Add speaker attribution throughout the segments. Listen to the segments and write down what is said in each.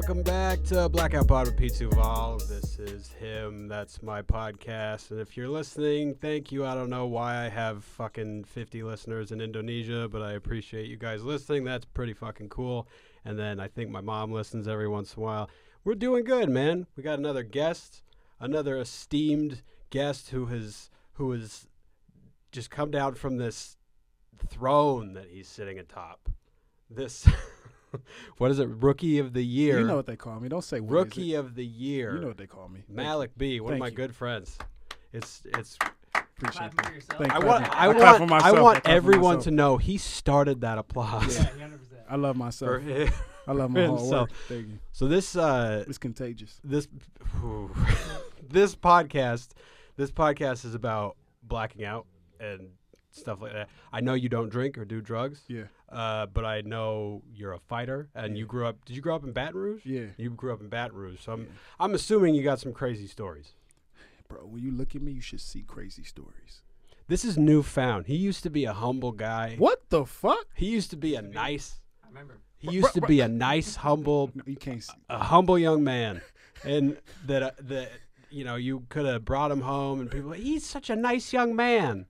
Speaker 1: Welcome back to Blackoutpod with Pete Duval. This is him. That's my podcast. And if you're listening, thank you. I don't know why I have fucking 50 listeners in Indonesia, but I appreciate you guys listening. That's pretty fucking cool. And then I think my mom listens every once in a while. We're doing good, man. We got another guest, another esteemed guest who has just come down from this throne that he's sitting atop. This, what is it? Rookie of the year.
Speaker 2: You know what they call me. Don't say what
Speaker 1: Rookie of the year.
Speaker 2: You know what they call me.
Speaker 1: Malik B, one of my good friends. It's.
Speaker 2: Appreciate that.
Speaker 1: I want everyone to know he started that applause.
Speaker 2: Yeah, 100%. I love myself. I love my hard work. Thank you.
Speaker 1: So this
Speaker 2: it's contagious.
Speaker 1: This podcast is about blacking out and stuff like that. I know you don't drink or do drugs.
Speaker 2: Yeah.
Speaker 1: But I know you're a fighter and you grew up. Did you grow up in Baton Rouge?
Speaker 2: Yeah.
Speaker 1: You grew up in Baton Rouge. So I'm assuming you got some crazy stories.
Speaker 2: Bro, when you look at me, you should see crazy stories.
Speaker 1: This is newfound. He used to be a humble guy.
Speaker 2: What the fuck?
Speaker 1: He used to be a nice.
Speaker 3: I remember.
Speaker 1: He used to be a nice, humble.
Speaker 2: No, you can't see.
Speaker 1: A humble young man, and that you could have brought him home, and people. He's such a nice young man.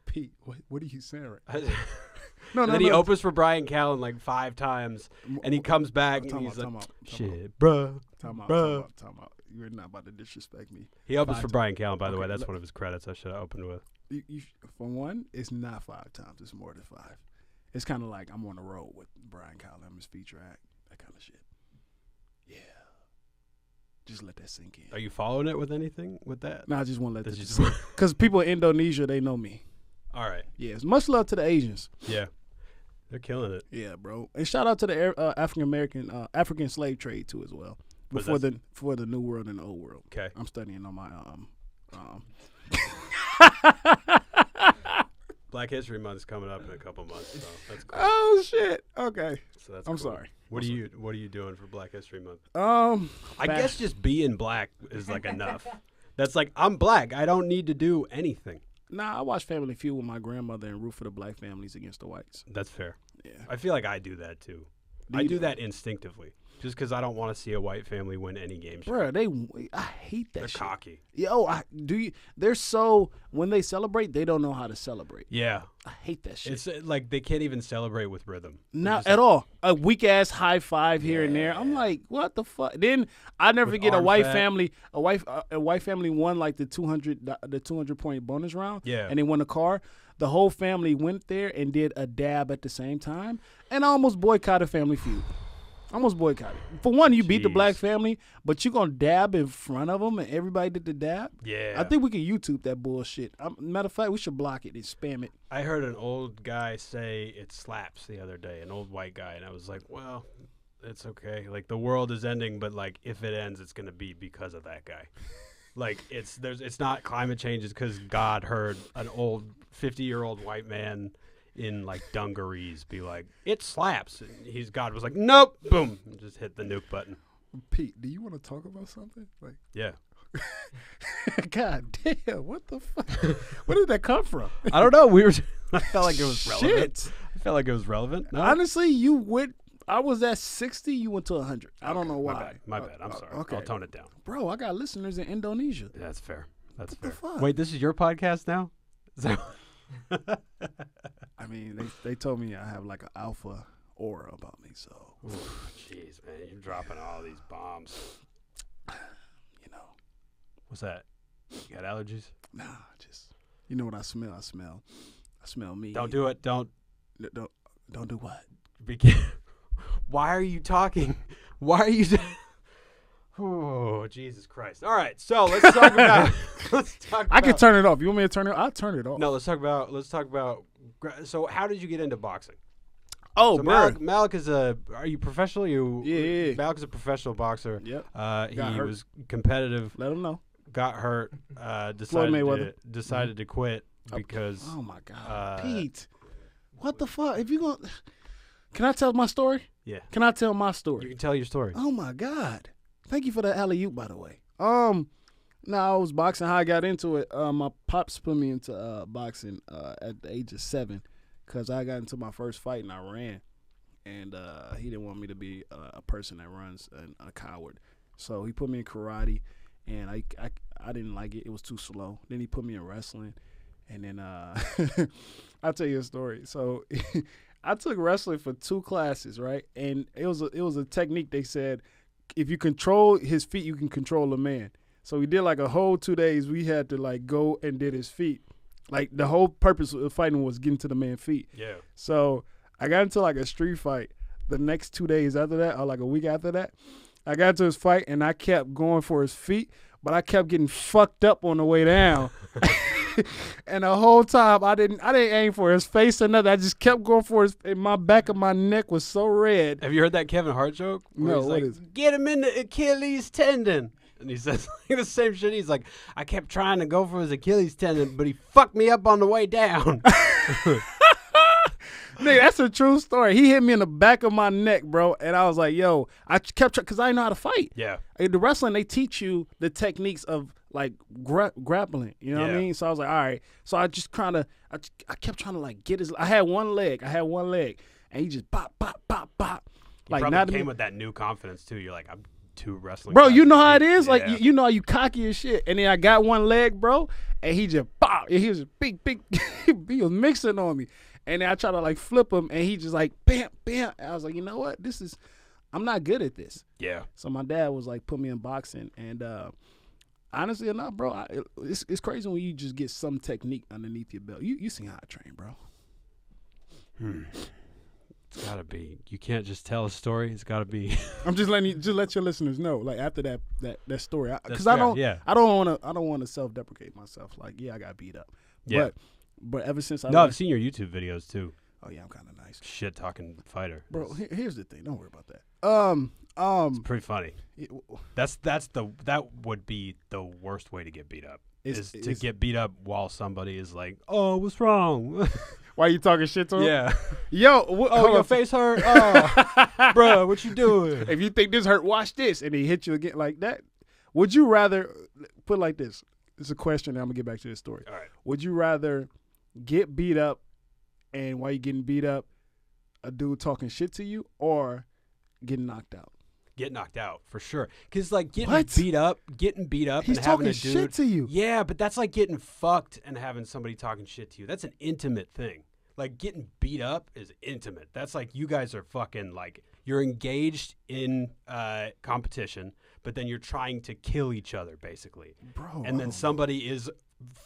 Speaker 2: Pete, what are you saying right?
Speaker 1: And then he opens for Brian Callen like 5 times, and he comes back and he's like, "Shit, bro,
Speaker 2: Time out. You're not about to disrespect me."
Speaker 1: He opens for Brian Callen, by the way. That's one of his credits. I should have opened with.
Speaker 2: For one, it's not 5 times. It's more than 5. It's kind of like I'm on the road with Brian Callen, his feature act, that kind of shit. Yeah. Just let that sink in.
Speaker 1: Are you following it with anything with that?
Speaker 2: No, I just want to let that sink in. Because people in Indonesia, they know me.
Speaker 1: All right.
Speaker 2: Yes. Much love to the Asians.
Speaker 1: Yeah. They're killing it.
Speaker 2: Yeah, bro. And shout out to the African slave trade too as well. Before the New World and the Old World.
Speaker 1: Okay.
Speaker 2: I'm studying on my
Speaker 1: Black History Month is coming up in a couple months, so that's cool.
Speaker 2: Oh shit. Okay.
Speaker 1: So that's
Speaker 2: I'm
Speaker 1: cool.
Speaker 2: sorry.
Speaker 1: What are you doing for Black History Month?
Speaker 2: I
Speaker 1: guess just being black is like enough. That's like, I'm black. I don't need to do anything.
Speaker 2: Nah, I watch Family Feud with my grandmother and root for the black families against the whites.
Speaker 1: That's fair.
Speaker 2: Yeah.
Speaker 1: I feel like I do that too. I do that instinctively. Just because I don't want to see a white family win any game.
Speaker 2: Bro, I hate that
Speaker 1: They're
Speaker 2: shit.
Speaker 1: cocky.
Speaker 2: Yo, they're so, when they celebrate, they don't know how to celebrate.
Speaker 1: Yeah.
Speaker 2: I hate that shit.
Speaker 1: It's like they can't even celebrate with rhythm.
Speaker 2: Not at all. A weak-ass high five here and there. I'm like, what the fuck? Then I never forget a white family won like the 200-point bonus round.
Speaker 1: Yeah.
Speaker 2: And they won a car. The whole family went there and did a dab at the same time. And I almost boycotted Family Feud. Almost boycotted. For one, you beat the black family, but you gonna dab in front of them, and everybody did the dab.
Speaker 1: Yeah,
Speaker 2: I think we can YouTube that bullshit. Matter of fact, we should block it and spam it.
Speaker 1: I heard an old guy say it slaps the other day, an old white guy, and I was like, well, it's okay. Like the world is ending, but like if it ends, it's gonna be because of that guy. Like it's not climate change. It's because God heard an old 50-year-old white man in like dungarees be like, it slaps, and God was like, nope, boom, and just hit the nuke button.
Speaker 2: Pete, do you want to talk about something? Like,
Speaker 1: yeah.
Speaker 2: God damn, what the fuck? Where did that come from?
Speaker 1: I don't know. I felt like it was relevant.
Speaker 2: Shit.
Speaker 1: I felt like it was relevant. No?
Speaker 2: Honestly, I was at 60, you went to 100. I don't know why.
Speaker 1: My bad. I'm sorry.
Speaker 2: Okay.
Speaker 1: I'll tone it down.
Speaker 2: Bro, I got listeners in Indonesia.
Speaker 1: Yeah, that's fair. That's
Speaker 2: what
Speaker 1: fair.
Speaker 2: The fuck?
Speaker 1: Wait, this is your podcast now?
Speaker 2: I mean, they told me I have like an alpha aura about me, so.
Speaker 1: Jeez, man, you're dropping all these bombs.
Speaker 2: You know.
Speaker 1: What's that? You got allergies?
Speaker 2: Nah, just, you know what I smell? I smell me.
Speaker 1: Don't do it. Don't
Speaker 2: do what?
Speaker 1: Why are you talking? Why are you? Oh, Jesus Christ! All right, so let's talk about.
Speaker 2: I can turn it off. You want me to turn it? I'll turn it off.
Speaker 1: No, let's talk about. So, how did you get into boxing?
Speaker 2: Oh,
Speaker 1: so
Speaker 2: bro.
Speaker 1: Malik is Are you professional?
Speaker 2: Yeah.
Speaker 1: Malik is a professional boxer.
Speaker 2: Yep.
Speaker 1: He was competitive.
Speaker 2: Let him know.
Speaker 1: Got hurt. Decided to quit because.
Speaker 2: Oh my God, Pete! What the fuck? If you going, can I tell my story?
Speaker 1: Yeah.
Speaker 2: Can I tell my story?
Speaker 1: You can tell your story.
Speaker 2: Oh my God! Thank you for the alley-oop, by the way. I was boxing. How I got into it, my pops put me into boxing at the age of 7 because I got into my first fight and I ran. and he didn't want me to be a person that runs a coward. So he put me in karate, and I didn't like it. It was too slow. Then he put me in wrestling, and then I'll tell you a story. So I took wrestling for 2 classes, right? And it was a technique. They said if you control his feet, you can control a man. So we did like a whole 2 days. We had to like go and did his feet. Like the whole purpose of fighting was getting to the man's feet.
Speaker 1: Yeah.
Speaker 2: So I got into like a street fight the next 2 days after that, or like a week after that. I got into his fight and I kept going for his feet, but I kept getting fucked up on the way down. And the whole time I didn't aim for his face or nothing. I just kept going for his. And my back of my neck was so red.
Speaker 1: Have you heard that Kevin Hart joke?
Speaker 2: No,
Speaker 1: he's
Speaker 2: what
Speaker 1: like,
Speaker 2: is it?
Speaker 1: Get him in the Achilles tendon. And he says like the same shit. He's like, I kept trying to go for his Achilles tendon, but he fucked me up on the way down.
Speaker 2: Nigga, that's a true story. He hit me in the back of my neck, bro, and I was like, yo, I kept trying because I didn't know how to fight.
Speaker 1: Yeah.
Speaker 2: The wrestling, they teach you the techniques of like grappling. You know what I mean? So I was like, all right. So I just I kept trying to like get his. I had one leg, and he just bop, bop, bop, bop.
Speaker 1: You
Speaker 2: like
Speaker 1: probably
Speaker 2: not
Speaker 1: came with that new confidence too. You're like, I'm too wrestling.
Speaker 2: Bro, you know how it is?
Speaker 1: Yeah.
Speaker 2: Like, you know how you cocky as shit. And then I got one leg, bro, and he just bop. And he was big. He was mixing on me. And then I tried to like flip him, and he just like bam, bam. And I was like, you know what? I'm not good at this.
Speaker 1: Yeah.
Speaker 2: So my dad was like, put me in boxing, and honestly enough, bro, it's crazy when you just get some technique underneath your belt. You seen how I train, bro.
Speaker 1: It's gotta be. You can't just tell a story. It's gotta be.
Speaker 2: I'm just let your listeners know. Like after that story, because
Speaker 1: I
Speaker 2: don't want to self-deprecate myself. Like I got beat up.
Speaker 1: Yeah.
Speaker 2: But ever since
Speaker 1: I've seen your YouTube videos too.
Speaker 2: Oh yeah, I'm kind of nice.
Speaker 1: Shit talking fighter,
Speaker 2: bro. Here's the thing. Don't worry about that.
Speaker 1: It's pretty funny. That would be the worst way to get beat up. Is to get beat up while somebody is like, oh, what's wrong?
Speaker 2: Why you talking shit to him?
Speaker 1: Yeah.
Speaker 2: Yo,
Speaker 1: your face hurt. Oh, bro, what you doing?
Speaker 2: If you think this hurt, watch this, and he hit you again like that. Would you rather put it like this? It's a question. And I'm gonna get back to this story.
Speaker 1: All right.
Speaker 2: Would you rather get beat up, and while you're getting beat up, a dude talking shit to you, or getting knocked out?
Speaker 1: Get knocked out for sure. Because like getting beat up,
Speaker 2: he's
Speaker 1: and
Speaker 2: talking
Speaker 1: having a dude,
Speaker 2: shit to you.
Speaker 1: Yeah, but that's like getting fucked and having somebody talking shit to you. That's an intimate thing. Like getting beat up is intimate. That's like you guys are fucking like you're engaged in competition, but then you're trying to kill each other basically.
Speaker 2: Bro,
Speaker 1: and then somebody is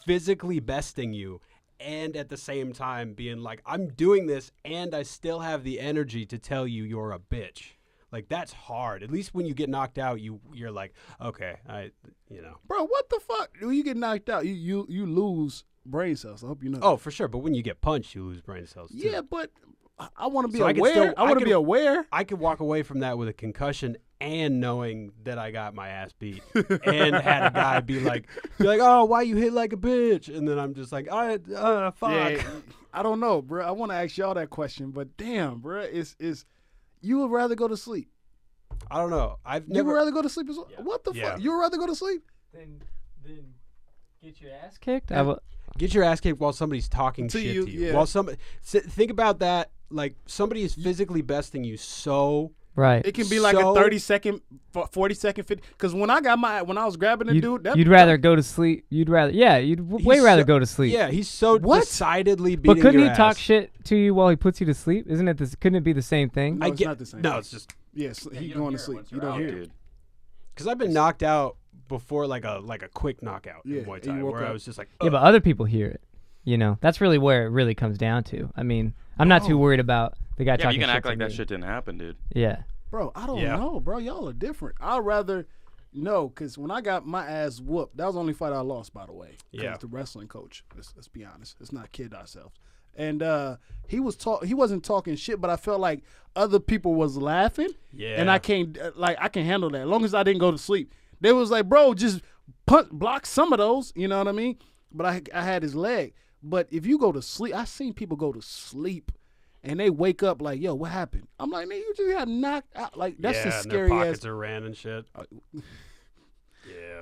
Speaker 1: physically besting you. And at the same time being like, I'm doing this and I still have the energy to tell you you're a bitch. Like, that's hard. At least when you get knocked out, you're like, okay, Bro,
Speaker 2: what the fuck? When you get knocked out, you lose brain cells. I hope you know.
Speaker 1: Oh, for sure. But when you get punched, you lose brain cells, too.
Speaker 2: Yeah, but I want to be aware. I want to be aware.
Speaker 1: I could walk away from that with a concussion and knowing that I got my ass beat and had a guy be like, oh, why you hit like a bitch? And then I'm just like, fuck.
Speaker 2: Yeah, I don't know, bro. I want to ask y'all that question, but damn, bro, it's you would rather go to sleep.
Speaker 1: I don't know.
Speaker 2: You would rather go to sleep as well? Yeah. What the fuck? You would rather go to sleep?
Speaker 3: Then get your ass kicked?
Speaker 1: Get your ass kicked while somebody's talking shit to you.
Speaker 2: Yeah.
Speaker 1: While think about that. Like, somebody is physically besting you so...
Speaker 3: Right.
Speaker 2: It can be like a 30-second, 40-second, 50. Because when I was grabbing a dude,
Speaker 3: you'd rather go to sleep. You'd rather rather go to sleep.
Speaker 1: Yeah, he's so decidedly beating
Speaker 3: But couldn't
Speaker 1: your
Speaker 3: he talk shit to you while he puts you to sleep? Isn't it this? Couldn't it be the same thing?
Speaker 2: No, it's not the same.
Speaker 1: No, it's just
Speaker 2: yes. He's going to sleep. You don't hear it.
Speaker 1: Because I've been knocked out before, like a quick knockout in Muay Thai, where I was just like,
Speaker 3: yeah, but other people hear it. You know, that's really where it really comes down to. I mean, I'm not too worried about the guy talking shit.
Speaker 4: Yeah, you can act like
Speaker 3: me.
Speaker 4: that shit didn't happen, dude.
Speaker 3: Yeah.
Speaker 2: Bro, I don't know, bro. Y'all are different. I'd rather because when I got my ass whooped, that was the only fight I lost, by the way.
Speaker 1: Yeah.
Speaker 2: The wrestling coach. Let's be honest. Let's not kid ourselves. And he wasn't talking shit, but I felt like other people was laughing.
Speaker 1: Yeah.
Speaker 2: And I can handle that as long as I didn't go to sleep. They was like, bro, just block some of those. You know what I mean? But I had his leg. But if you go to sleep, I've seen people go to sleep and they wake up like, yo, what happened? I'm like, man, you just got knocked out. Like, that's the scary
Speaker 1: and their pockets are ran and shit. Yeah.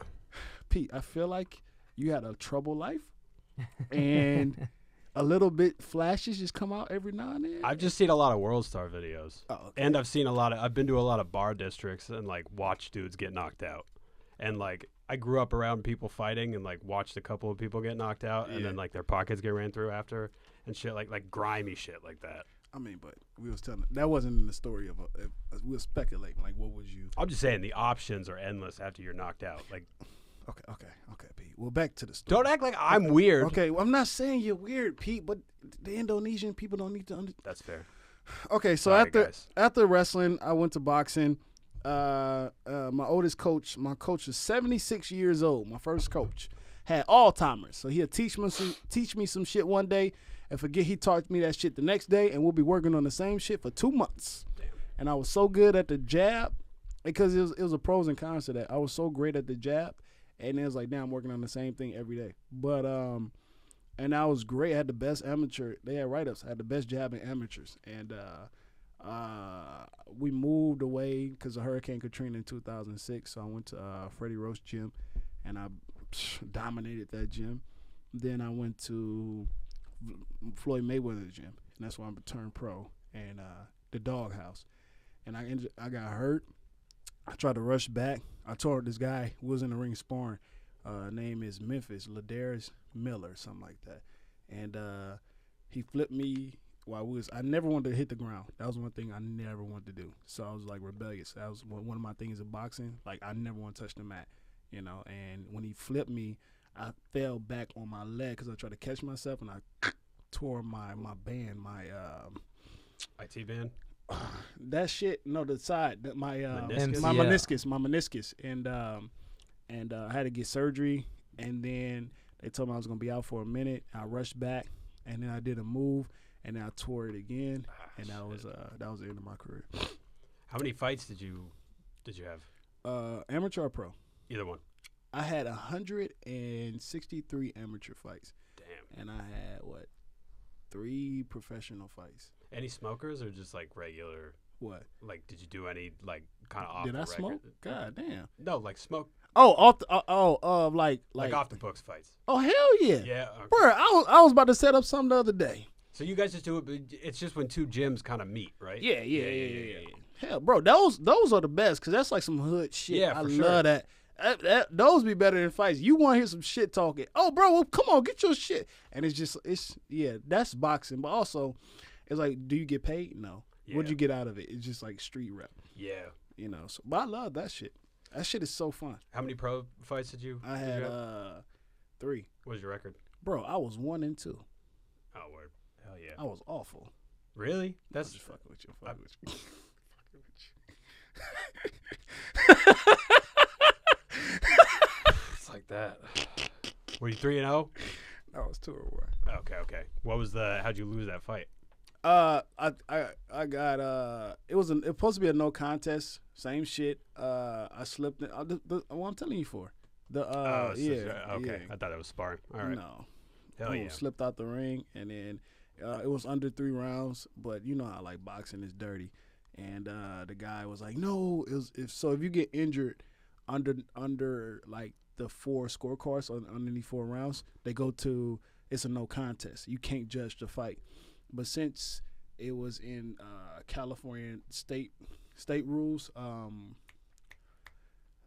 Speaker 2: Pete, I feel like you had a troubled life and a little bit flashes just come out every now and then.
Speaker 1: I've just seen a lot of World Star videos.
Speaker 2: Oh, okay.
Speaker 1: And I've been to a lot of bar districts and like watched dudes get knocked out. And like I grew up around people fighting and like watched a couple of people get knocked out and then like their pockets get ran through after and shit like grimy shit like that.
Speaker 2: I mean, but we was telling that wasn't in the story of we were speculating. Like, what would you?
Speaker 1: I'm just saying the options are endless after you're knocked out. Like,
Speaker 2: okay, Pete. Well, back to the story.
Speaker 1: don't act like I'm weird.
Speaker 2: Okay, well, I'm not saying you're weird, Pete, but the Indonesian people don't need to understand.
Speaker 1: That's fair.
Speaker 2: Okay, so after wrestling, I went to boxing. My oldest coach, my coach was 76 years old. My first coach had Alzheimer's, so he'll teach me some shit one day, and forget he taught me that shit the next day, and we'll be working on the same shit for 2 months.
Speaker 1: Damn.
Speaker 2: And I was so good at the jab, because it was a pros and cons to that. I was so great at the jab, and it was like, damn, I'm working on the same thing every day. But and I was great. I had the best amateur. They had write-ups. I had the best jab in amateurs, and we moved away because of Hurricane Katrina in 2006. So I went to Freddie Roach gym, and I dominated that gym. Then I went to Floyd Mayweather gym, and that's why I'm a turned pro, and the Doghouse. And I got hurt. I tried to rush back. I tore this guy who was in the ring sparring. Name is Memphis Ladarius Miller, something like that. And he flipped me. I never wanted to hit the ground. That was one thing I never wanted to do. So I was like rebellious. That was one of my things in boxing. Like, I never want to touch the mat, you know. And when he flipped me, I fell back on my leg because I tried to catch myself, and I tore my band, my
Speaker 1: IT band.
Speaker 2: That shit. No, the side. My
Speaker 1: Meniscus?
Speaker 2: meniscus, and I had to get surgery. And then they told me I was gonna be out for a minute. I rushed back, and then I did a move. And then I tore it again, and that was the end of my career.
Speaker 1: How many fights did you have?
Speaker 2: Amateur or pro?
Speaker 1: Either one.
Speaker 2: I had 163 amateur fights.
Speaker 1: Damn.
Speaker 2: And I had 3 professional fights.
Speaker 1: Any smokers or just like regular?
Speaker 2: What?
Speaker 1: Like, did you do any like kind of off
Speaker 2: Did
Speaker 1: the
Speaker 2: I
Speaker 1: record?
Speaker 2: smoke? God damn.
Speaker 1: No, like smoke.
Speaker 2: Oh, like
Speaker 1: Off the books fights.
Speaker 2: Oh, hell yeah.
Speaker 1: Yeah. Okay.
Speaker 2: Bro, I was about to set up something the other day.
Speaker 1: So you guys just do it, but it's just when two gyms kind of meet, right?
Speaker 2: Yeah. Hell, bro, those are the best, because that's like some hood shit.
Speaker 1: Yeah,
Speaker 2: I
Speaker 1: for
Speaker 2: love
Speaker 1: sure.
Speaker 2: that. Those be better than fights. You want to hear some shit talking. Oh, bro, well, come on, get your shit. And that's boxing. But also, it's like, do you get paid? No.
Speaker 1: Yeah.
Speaker 2: What'd you get out of it? It's just like street rep.
Speaker 1: Yeah.
Speaker 2: You know, but I love that shit. That shit is so fun.
Speaker 1: How many pro fights did you?
Speaker 2: I had 3.
Speaker 1: What was your record?
Speaker 2: Bro, I was 1-2.
Speaker 1: Oh, word. Hell yeah.
Speaker 2: I was awful.
Speaker 1: Really?
Speaker 2: I'm just fucking with you.
Speaker 1: It's like that. Were you 3-0?
Speaker 2: I was 2-1.
Speaker 1: Okay. How'd you lose that fight?
Speaker 2: I got it was supposed to be a no contest. Same shit. I slipped it. What I'm telling you for.
Speaker 1: Okay.
Speaker 2: Yeah.
Speaker 1: I thought it was sparring. All right.
Speaker 2: No.
Speaker 1: Hell yeah.
Speaker 2: Slipped out the ring, and then it was under 3 rounds. But you know how like boxing is dirty, and the guy was like, "No, if you get injured under like the 4 scorecards underneath 4 rounds, they go to it's a no contest. You can't judge the fight." But since it was in California state rules,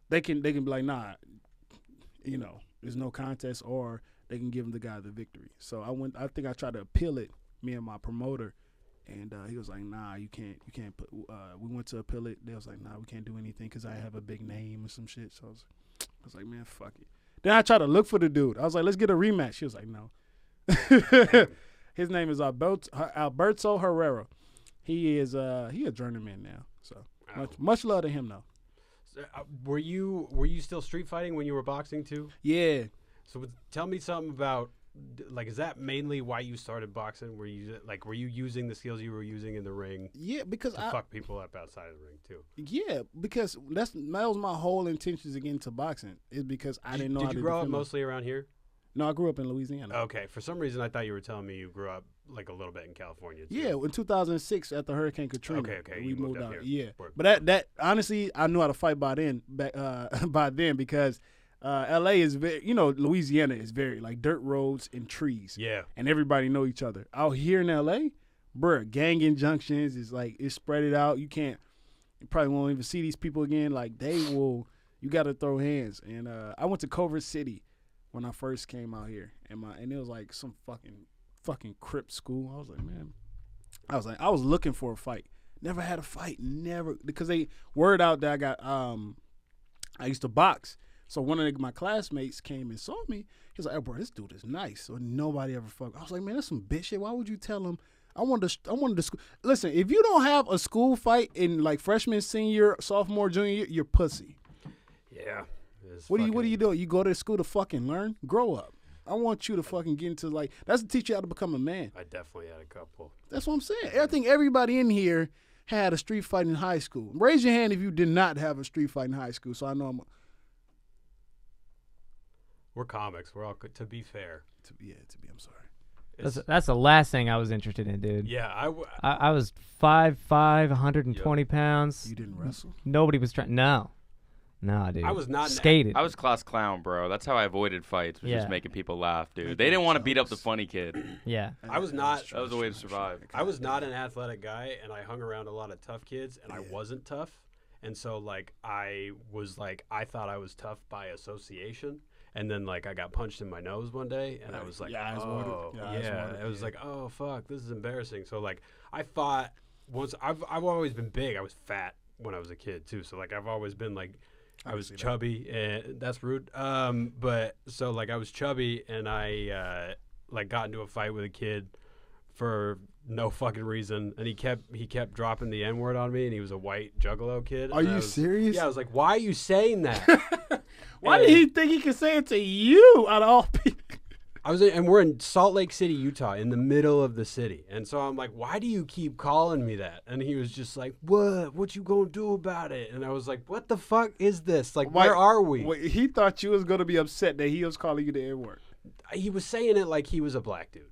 Speaker 2: they can be like, nah, you know, there's no contest, or they can give the guy the victory. So I think I tried to appeal it, me and my promoter, and he was like, nah, you can't put. We went to appeal it. They was like, nah, we can't do anything because I have a big name or some shit. So I was like, man, fuck it. Then I tried to look for the dude. I was like, let's get a rematch. She was like, no. His name is Alberto Herrera. He is he a journeyman now. So much love to him though.
Speaker 1: So, were you still street fighting when you were boxing too?
Speaker 2: Yeah.
Speaker 1: So tell me something about, like, is that mainly why you started boxing? Were you using the skills you were using in the ring?
Speaker 2: Yeah, because
Speaker 1: to fuck people up outside of the ring too.
Speaker 2: Yeah, because that was my whole intentions to get into boxing. Is because I didn't know.
Speaker 1: Did you grow up mostly around here?
Speaker 2: No, I grew up in Louisiana.
Speaker 1: Okay, for some reason I thought you were telling me you grew up like a little bit in California too.
Speaker 2: Yeah, in 2006 after Hurricane Katrina.
Speaker 1: Okay,
Speaker 2: we
Speaker 1: you moved
Speaker 2: out
Speaker 1: here.
Speaker 2: Yeah,
Speaker 1: Word.
Speaker 2: but that honestly, I knew how to fight by then. By then, because L.A. is very, Louisiana is very like dirt roads and trees.
Speaker 1: Yeah.
Speaker 2: And everybody know each other. Out here in L.A., bruh, gang injunctions is like it's spread it out. You probably won't even see these people again. Like you got to throw hands. And I went to Culver City when I first came out here, and it was like some fucking Crip school. I was like, man, I was looking for a fight. Never had a fight, never, because they word out that I got I used to box. So one of my classmates came and saw me. He was like, "Oh, bro, this dude is nice." So nobody ever fucked. I was like, "Man, that's some bitch shit. Why would you tell him?" I wanted to school. Listen, if you don't have a school fight in like freshman, senior, sophomore, junior year, you're pussy.
Speaker 1: Yeah.
Speaker 2: What do you do? You go to school to fucking learn? Grow up. I want you to fucking get into like that's to teach you how to become a man.
Speaker 1: I definitely had a couple.
Speaker 2: That's what I'm saying. I think everybody in here had a street fight in high school. Raise your hand if you did not have a street fight in high school. So I know
Speaker 1: We're comics. We're all to be fair.
Speaker 2: I'm sorry.
Speaker 3: That's the last thing I was interested in, dude.
Speaker 1: Yeah,
Speaker 3: I was 5'5", 120 pounds.
Speaker 2: You didn't wrestle?
Speaker 3: Nobody was trying. No, dude.
Speaker 1: I was not
Speaker 3: skated.
Speaker 4: I was class clown, bro. That's how I avoided fights, was just making people laugh, dude. They didn't want to beat up the funny kid.
Speaker 3: Yeah.
Speaker 1: I was not.
Speaker 4: That was the way to survive.
Speaker 1: I was not an athletic guy, and I hung around a lot of tough kids, and I wasn't tough. And so, like, I thought I was tough by association. And then, like, I got punched in my nose one day, and I was like, it was like, oh, fuck, this is embarrassing. So, like, I fought once. I've always been big. I was fat when I was a kid, too. So, like, I've always been, like, I was chubby, and that's rude. But, so, like, I was chubby, and I, like, got into a fight with a kid for no fucking reason, and he kept dropping the N-word on me, and he was a white juggalo kid.
Speaker 2: Are you serious?
Speaker 1: Yeah, I was like, why are you saying that?
Speaker 2: Why did he think he could say it to you out of all people?
Speaker 1: And we're in Salt Lake City, Utah, in the middle of the city. And so I'm like, why do you keep calling me that? And he was just like, what you gonna do about it? And I was like, what the fuck is this? Like, where are we?
Speaker 2: Wait, he thought you was gonna be upset that he was calling you the N-word.
Speaker 1: He was saying it like he was a black dude.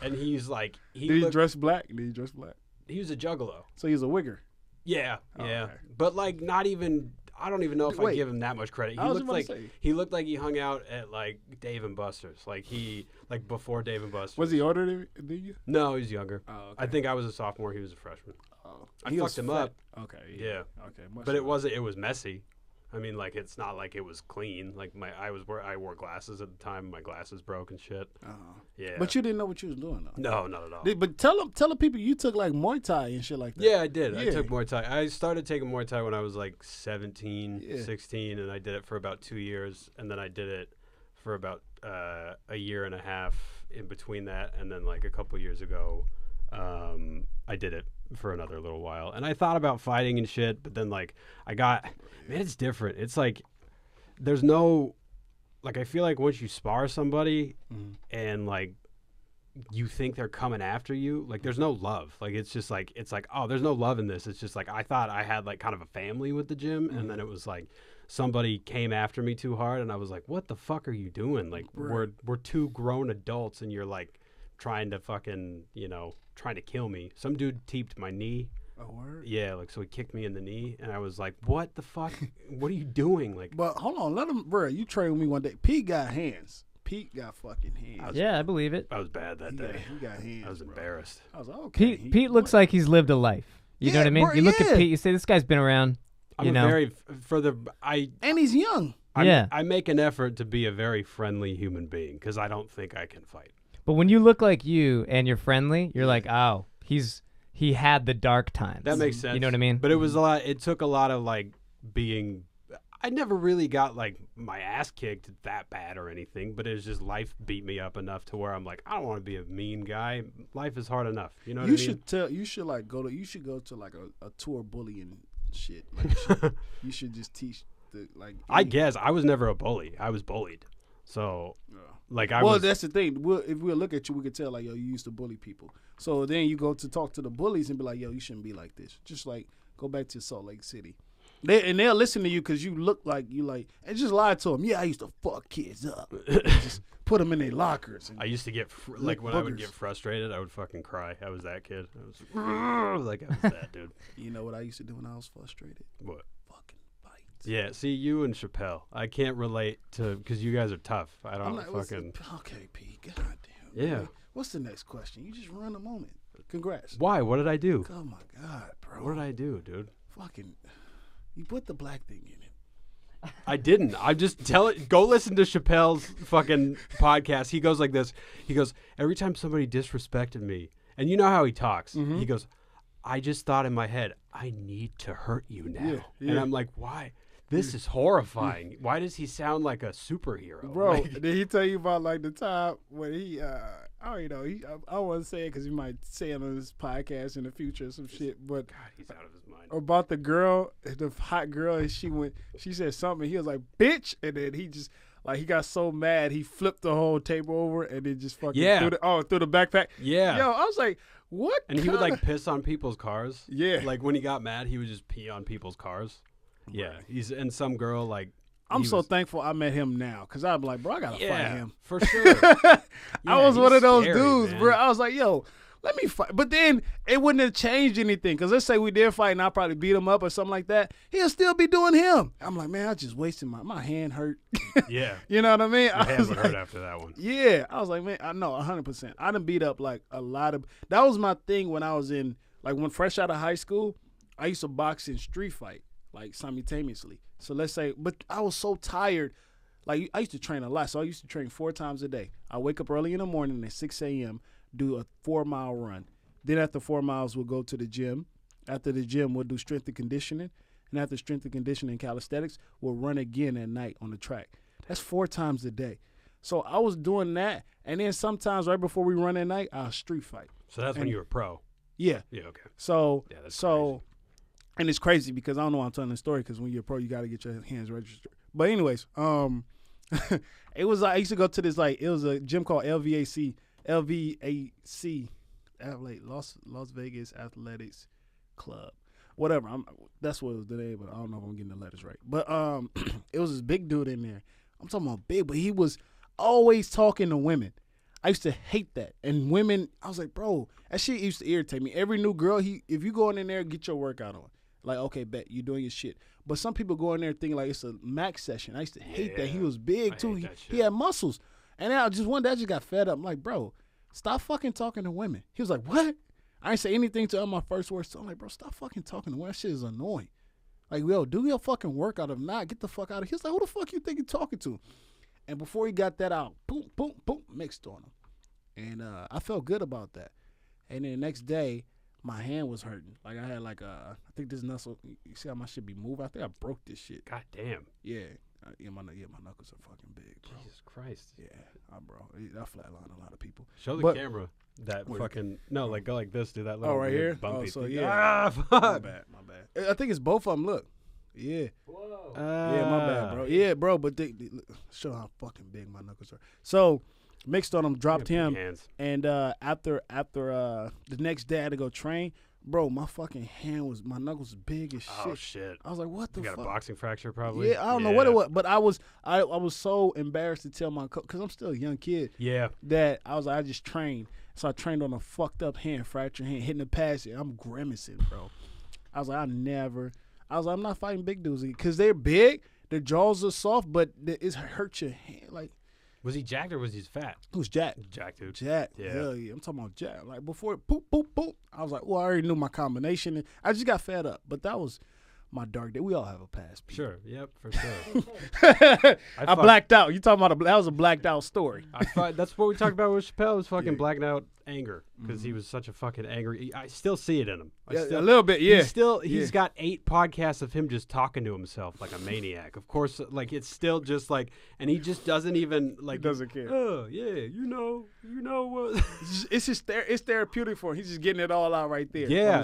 Speaker 1: And he's like,
Speaker 2: Did he dress black?
Speaker 1: He was a juggalo.
Speaker 2: So he was a wigger.
Speaker 1: Yeah.
Speaker 2: Okay.
Speaker 1: But like, not even. I don't even know if I give him that much credit. He looked like he hung out at like Dave and Buster's, like before Dave and Buster's.
Speaker 2: Was he older than you?
Speaker 1: No, he was younger.
Speaker 2: Oh, okay.
Speaker 1: I think I was a sophomore. He was a freshman.
Speaker 2: Oh,
Speaker 1: I fucked him up.
Speaker 2: Okay.
Speaker 1: Yeah.
Speaker 2: Okay.
Speaker 1: But it wasn't. It was messy. I mean, like, it's not like it was clean. Like I wore glasses at the time. My glasses broke and shit. Yeah.
Speaker 2: But you didn't know what you was doing though.
Speaker 1: No, not at all.
Speaker 2: But tell the people you took like Muay Thai and shit like that.
Speaker 1: Yeah, I did.
Speaker 2: Yeah.
Speaker 1: I took Muay Thai. I started taking Muay Thai when I was like 17, 16, and I did it for about 2 years, and then I did it for about a year and a half in between that, and then like a couple years ago, I did it for another little while. And I thought about fighting and shit, but then like it's different. It's like there's no, like, I feel like once you spar somebody and like you think they're coming after you, like there's no love. Like it's like oh, there's no love in this. It's just like I thought I had like kind of a family with the gym, and then it was like somebody came after me too hard, and I was like, what the fuck are you doing? Like we're two grown adults, and you're like trying to fucking, trying to kill me. Some dude teeped my knee.
Speaker 2: Oh, word?
Speaker 1: Yeah, like, so he kicked me in the knee, and I was like, what the fuck? What are you doing? Like,
Speaker 2: but hold on, let him, bro. You train with me one day. Pete got hands. Pete got fucking hands.
Speaker 3: Yeah, I believe it.
Speaker 1: I was bad that day.
Speaker 2: He got hands.
Speaker 1: I was embarrassed.
Speaker 2: I was like, okay.
Speaker 3: Pete looks like he's lived a life. You know what I mean?
Speaker 2: Bro,
Speaker 3: you look at Pete, you say, this guy's been around.
Speaker 1: I'm
Speaker 2: and he's young.
Speaker 3: I
Speaker 1: make an effort to be a very friendly human being because I don't think I can fight.
Speaker 3: But when you look like you and you're friendly, you're like, oh, he had the dark times.
Speaker 1: That makes sense.
Speaker 3: You know what I mean?
Speaker 1: But it was a lot. It took a lot of like being. I never really got like my ass kicked that bad or anything, but it was just life beat me up enough to where I'm like, I don't want to be a mean guy. Life is hard enough. You know what I mean?
Speaker 2: You should go to like a tour bullying shit. Like you should just teach the like.
Speaker 1: I guess I was never a bully. I was bullied. So like
Speaker 2: that's the thing. If we look at you, we could tell like, yo, you used to bully people. So then you go to talk to the bullies and be like, yo, you shouldn't be like this. Just like go back to Salt Lake City. They'll listen to you because you look like you like, and just lie to them. Yeah, I used to fuck kids up. Just put them in their lockers.
Speaker 1: I used to get like when I would get frustrated, I would fucking cry. I was that kid. I was like I was that dude.
Speaker 2: You know what I used to do when I was frustrated?
Speaker 1: What?
Speaker 2: Fucking fight.
Speaker 1: Yeah, see, you and Chappelle. I can't relate to because you guys are tough. I don't fucking.
Speaker 2: Okay, Pete. God damn.
Speaker 1: Yeah.
Speaker 2: Man. What's the next question? You just run a moment. Congrats.
Speaker 1: Why? What did I do?
Speaker 2: Oh my God, bro.
Speaker 1: What did I do, dude?
Speaker 2: Fucking. You put the black thing in it.
Speaker 1: I didn't. I'm just telling. Go listen to Chappelle's fucking podcast. He goes like this. He goes, every time somebody disrespected me, and you know how he talks.
Speaker 2: Mm-hmm.
Speaker 1: He goes, I just thought in my head, I need to hurt you now.
Speaker 2: Yeah.
Speaker 1: And I'm like, why? This is horrifying. Why does he sound like a superhero?
Speaker 2: Bro,
Speaker 1: Like,
Speaker 2: did he tell you about like the time when he, I don't want to say it because he might say it on his podcast in the future or some shit, but
Speaker 1: God, he's out of his mind.
Speaker 2: about the girl, the hot girl, and she said something, he was like, bitch, and then he just, like, he got so mad, he flipped the whole table over and then just fucking threw the backpack.
Speaker 1: Yeah.
Speaker 2: Yo, I was like, what?
Speaker 1: And he would like piss on people's cars.
Speaker 2: Yeah.
Speaker 1: Like when he got mad, he would just pee on people's cars. Yeah. And some girl like.
Speaker 2: I'm so thankful I met him now because I'm like, bro, I got to fight him.
Speaker 1: For sure.
Speaker 2: I was one of those
Speaker 1: scary,
Speaker 2: dudes,
Speaker 1: man.
Speaker 2: bro. I was like, yo, let me fight. But then it wouldn't have changed anything because let's say we did fight and I probably beat him up or something like that. He'll still be doing him. I'm like, man, I just wasted my hand hurt.
Speaker 1: Yeah.
Speaker 2: You know what I mean?
Speaker 1: Your hand would hurt after that one.
Speaker 2: Yeah. I was like, man, I know 100%. I done beat up like a lot of. That was my thing when I was in, like when fresh out of high school, I used to box and street fight like simultaneously. So let's say, but I was so tired. Like I used to train a lot. So I used to train 4 times a day. I wake up early in the morning at 6 a.m., do a 4-mile run. Then after 4 miles, we'll go to the gym. After the gym, we'll do strength and conditioning. And after strength and conditioning and calisthenics, we'll run again at night on the track. That's 4 times a day. So I was doing that. And then sometimes right before we run at night, I'll street fight.
Speaker 1: So that's when you were pro.
Speaker 2: Yeah.
Speaker 1: Yeah, okay.
Speaker 2: So,
Speaker 1: Yeah, that's crazy.
Speaker 2: And it's crazy because I don't know why I'm telling the story because when you're a pro, you got to get your hands registered. But anyways, it was I used to go to this it was a gym called LVAC, Las Vegas Athletics Club, whatever. That's what it was the name, but I don't know if I'm getting the letters right. But it was this big dude in there. I'm talking about big, but he was always talking to women. I used to hate that. And women, I was like, bro, that shit used to irritate me. Every new girl, if you go in there, get your workout on. Like, okay, bet, you're doing your shit. But some people go in there thinking like it's a max session. I used to hate that. He was big, too. He had muscles. And then one day I just got fed up. I'm like, bro, stop fucking talking to women. He was like, what? I didn't say anything to him my first words. So I'm like, bro, stop fucking talking to women. That shit is annoying. Like, yo, do your fucking workout. If not, get the fuck out of here. He was like, who the fuck you think you're talking to? And before he got that out, boom, boom, boom, mixed on him. And I felt good about that. And then the next day, my hand was hurting. Like I had I think this knuckle. You see how my shit be moving? I think I broke this shit.
Speaker 1: God damn.
Speaker 2: Yeah. My knuckles are fucking big, bro.
Speaker 1: Jesus Christ.
Speaker 2: Yeah, bro. I flatline a lot of people.
Speaker 1: Show the camera that fucking go like this. Do that little
Speaker 2: right here.
Speaker 1: bumpy
Speaker 2: So
Speaker 1: thing.
Speaker 2: yeah.
Speaker 1: Fuck.
Speaker 2: My bad. I think it's both of them. Look. Yeah.
Speaker 3: Whoa.
Speaker 2: Yeah, my bad, bro. Yeah, bro. But show how fucking big my knuckles are. So. Mixed on him, dropped him, and after the next day I had to go train. Bro, my fucking my knuckles was big as shit.
Speaker 1: Oh shit!
Speaker 2: I was like, what the fuck?
Speaker 1: You got a boxing fracture probably?
Speaker 2: Yeah, I don't know what it was, but I was so embarrassed to tell my coach because I'm still a young kid.
Speaker 1: Yeah.
Speaker 2: That I was like, I just trained, so I trained on a fucked up hand, fractured hand, hitting the pass. I'm grimacing, bro. I was like, I'm not fighting big dudes because they're big, their jaws are soft, but it hurts your hand like.
Speaker 1: Was he jacked or was he fat?
Speaker 2: Who's jacked?
Speaker 1: Jacked, dude.
Speaker 2: Jacked.
Speaker 1: Yeah.
Speaker 2: Hell yeah. I'm talking about jacked. Like before, boop, boop, boop. I was like, well, I already knew my combination. And I just got fed up. But that was my dark day. We all have a past. Pete.
Speaker 1: Sure. Yep, for sure.
Speaker 2: I blacked out. You talking about that was a blacked out story.
Speaker 1: That's what we talked about with Chappelle. Was fucking blacking out anger because he was such a fucking angry. I still see it in him.
Speaker 2: A little bit. Yeah.
Speaker 1: He's got 8 podcasts of him just talking to himself like a maniac. Of course, like it's still just like, and he just doesn't even like.
Speaker 2: He doesn't care.
Speaker 1: Oh yeah, you know what?
Speaker 2: It's just it's therapeutic for him. He's just getting it all out right there.
Speaker 1: Yeah,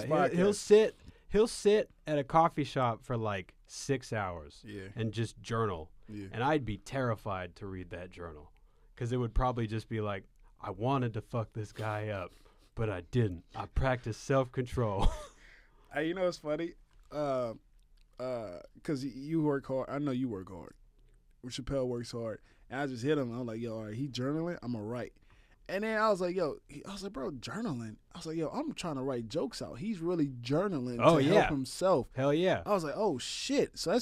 Speaker 1: he'll sit at a coffee shop for like 6 hours and just journal. Yeah. And I'd be terrified to read that journal because it would probably just be like, I wanted to fuck this guy up, but I didn't. I practiced self-control.
Speaker 2: You know what's funny? Because you work hard. I know you work hard. Chappelle works hard. And I just hit him. I'm like, yo, all right, he journaling? I'm going to write. And then I was like, bro, journaling. I was like, yo, I'm trying to write jokes out. He's really journaling to help himself.
Speaker 1: Hell yeah.
Speaker 2: I was like, oh, shit. So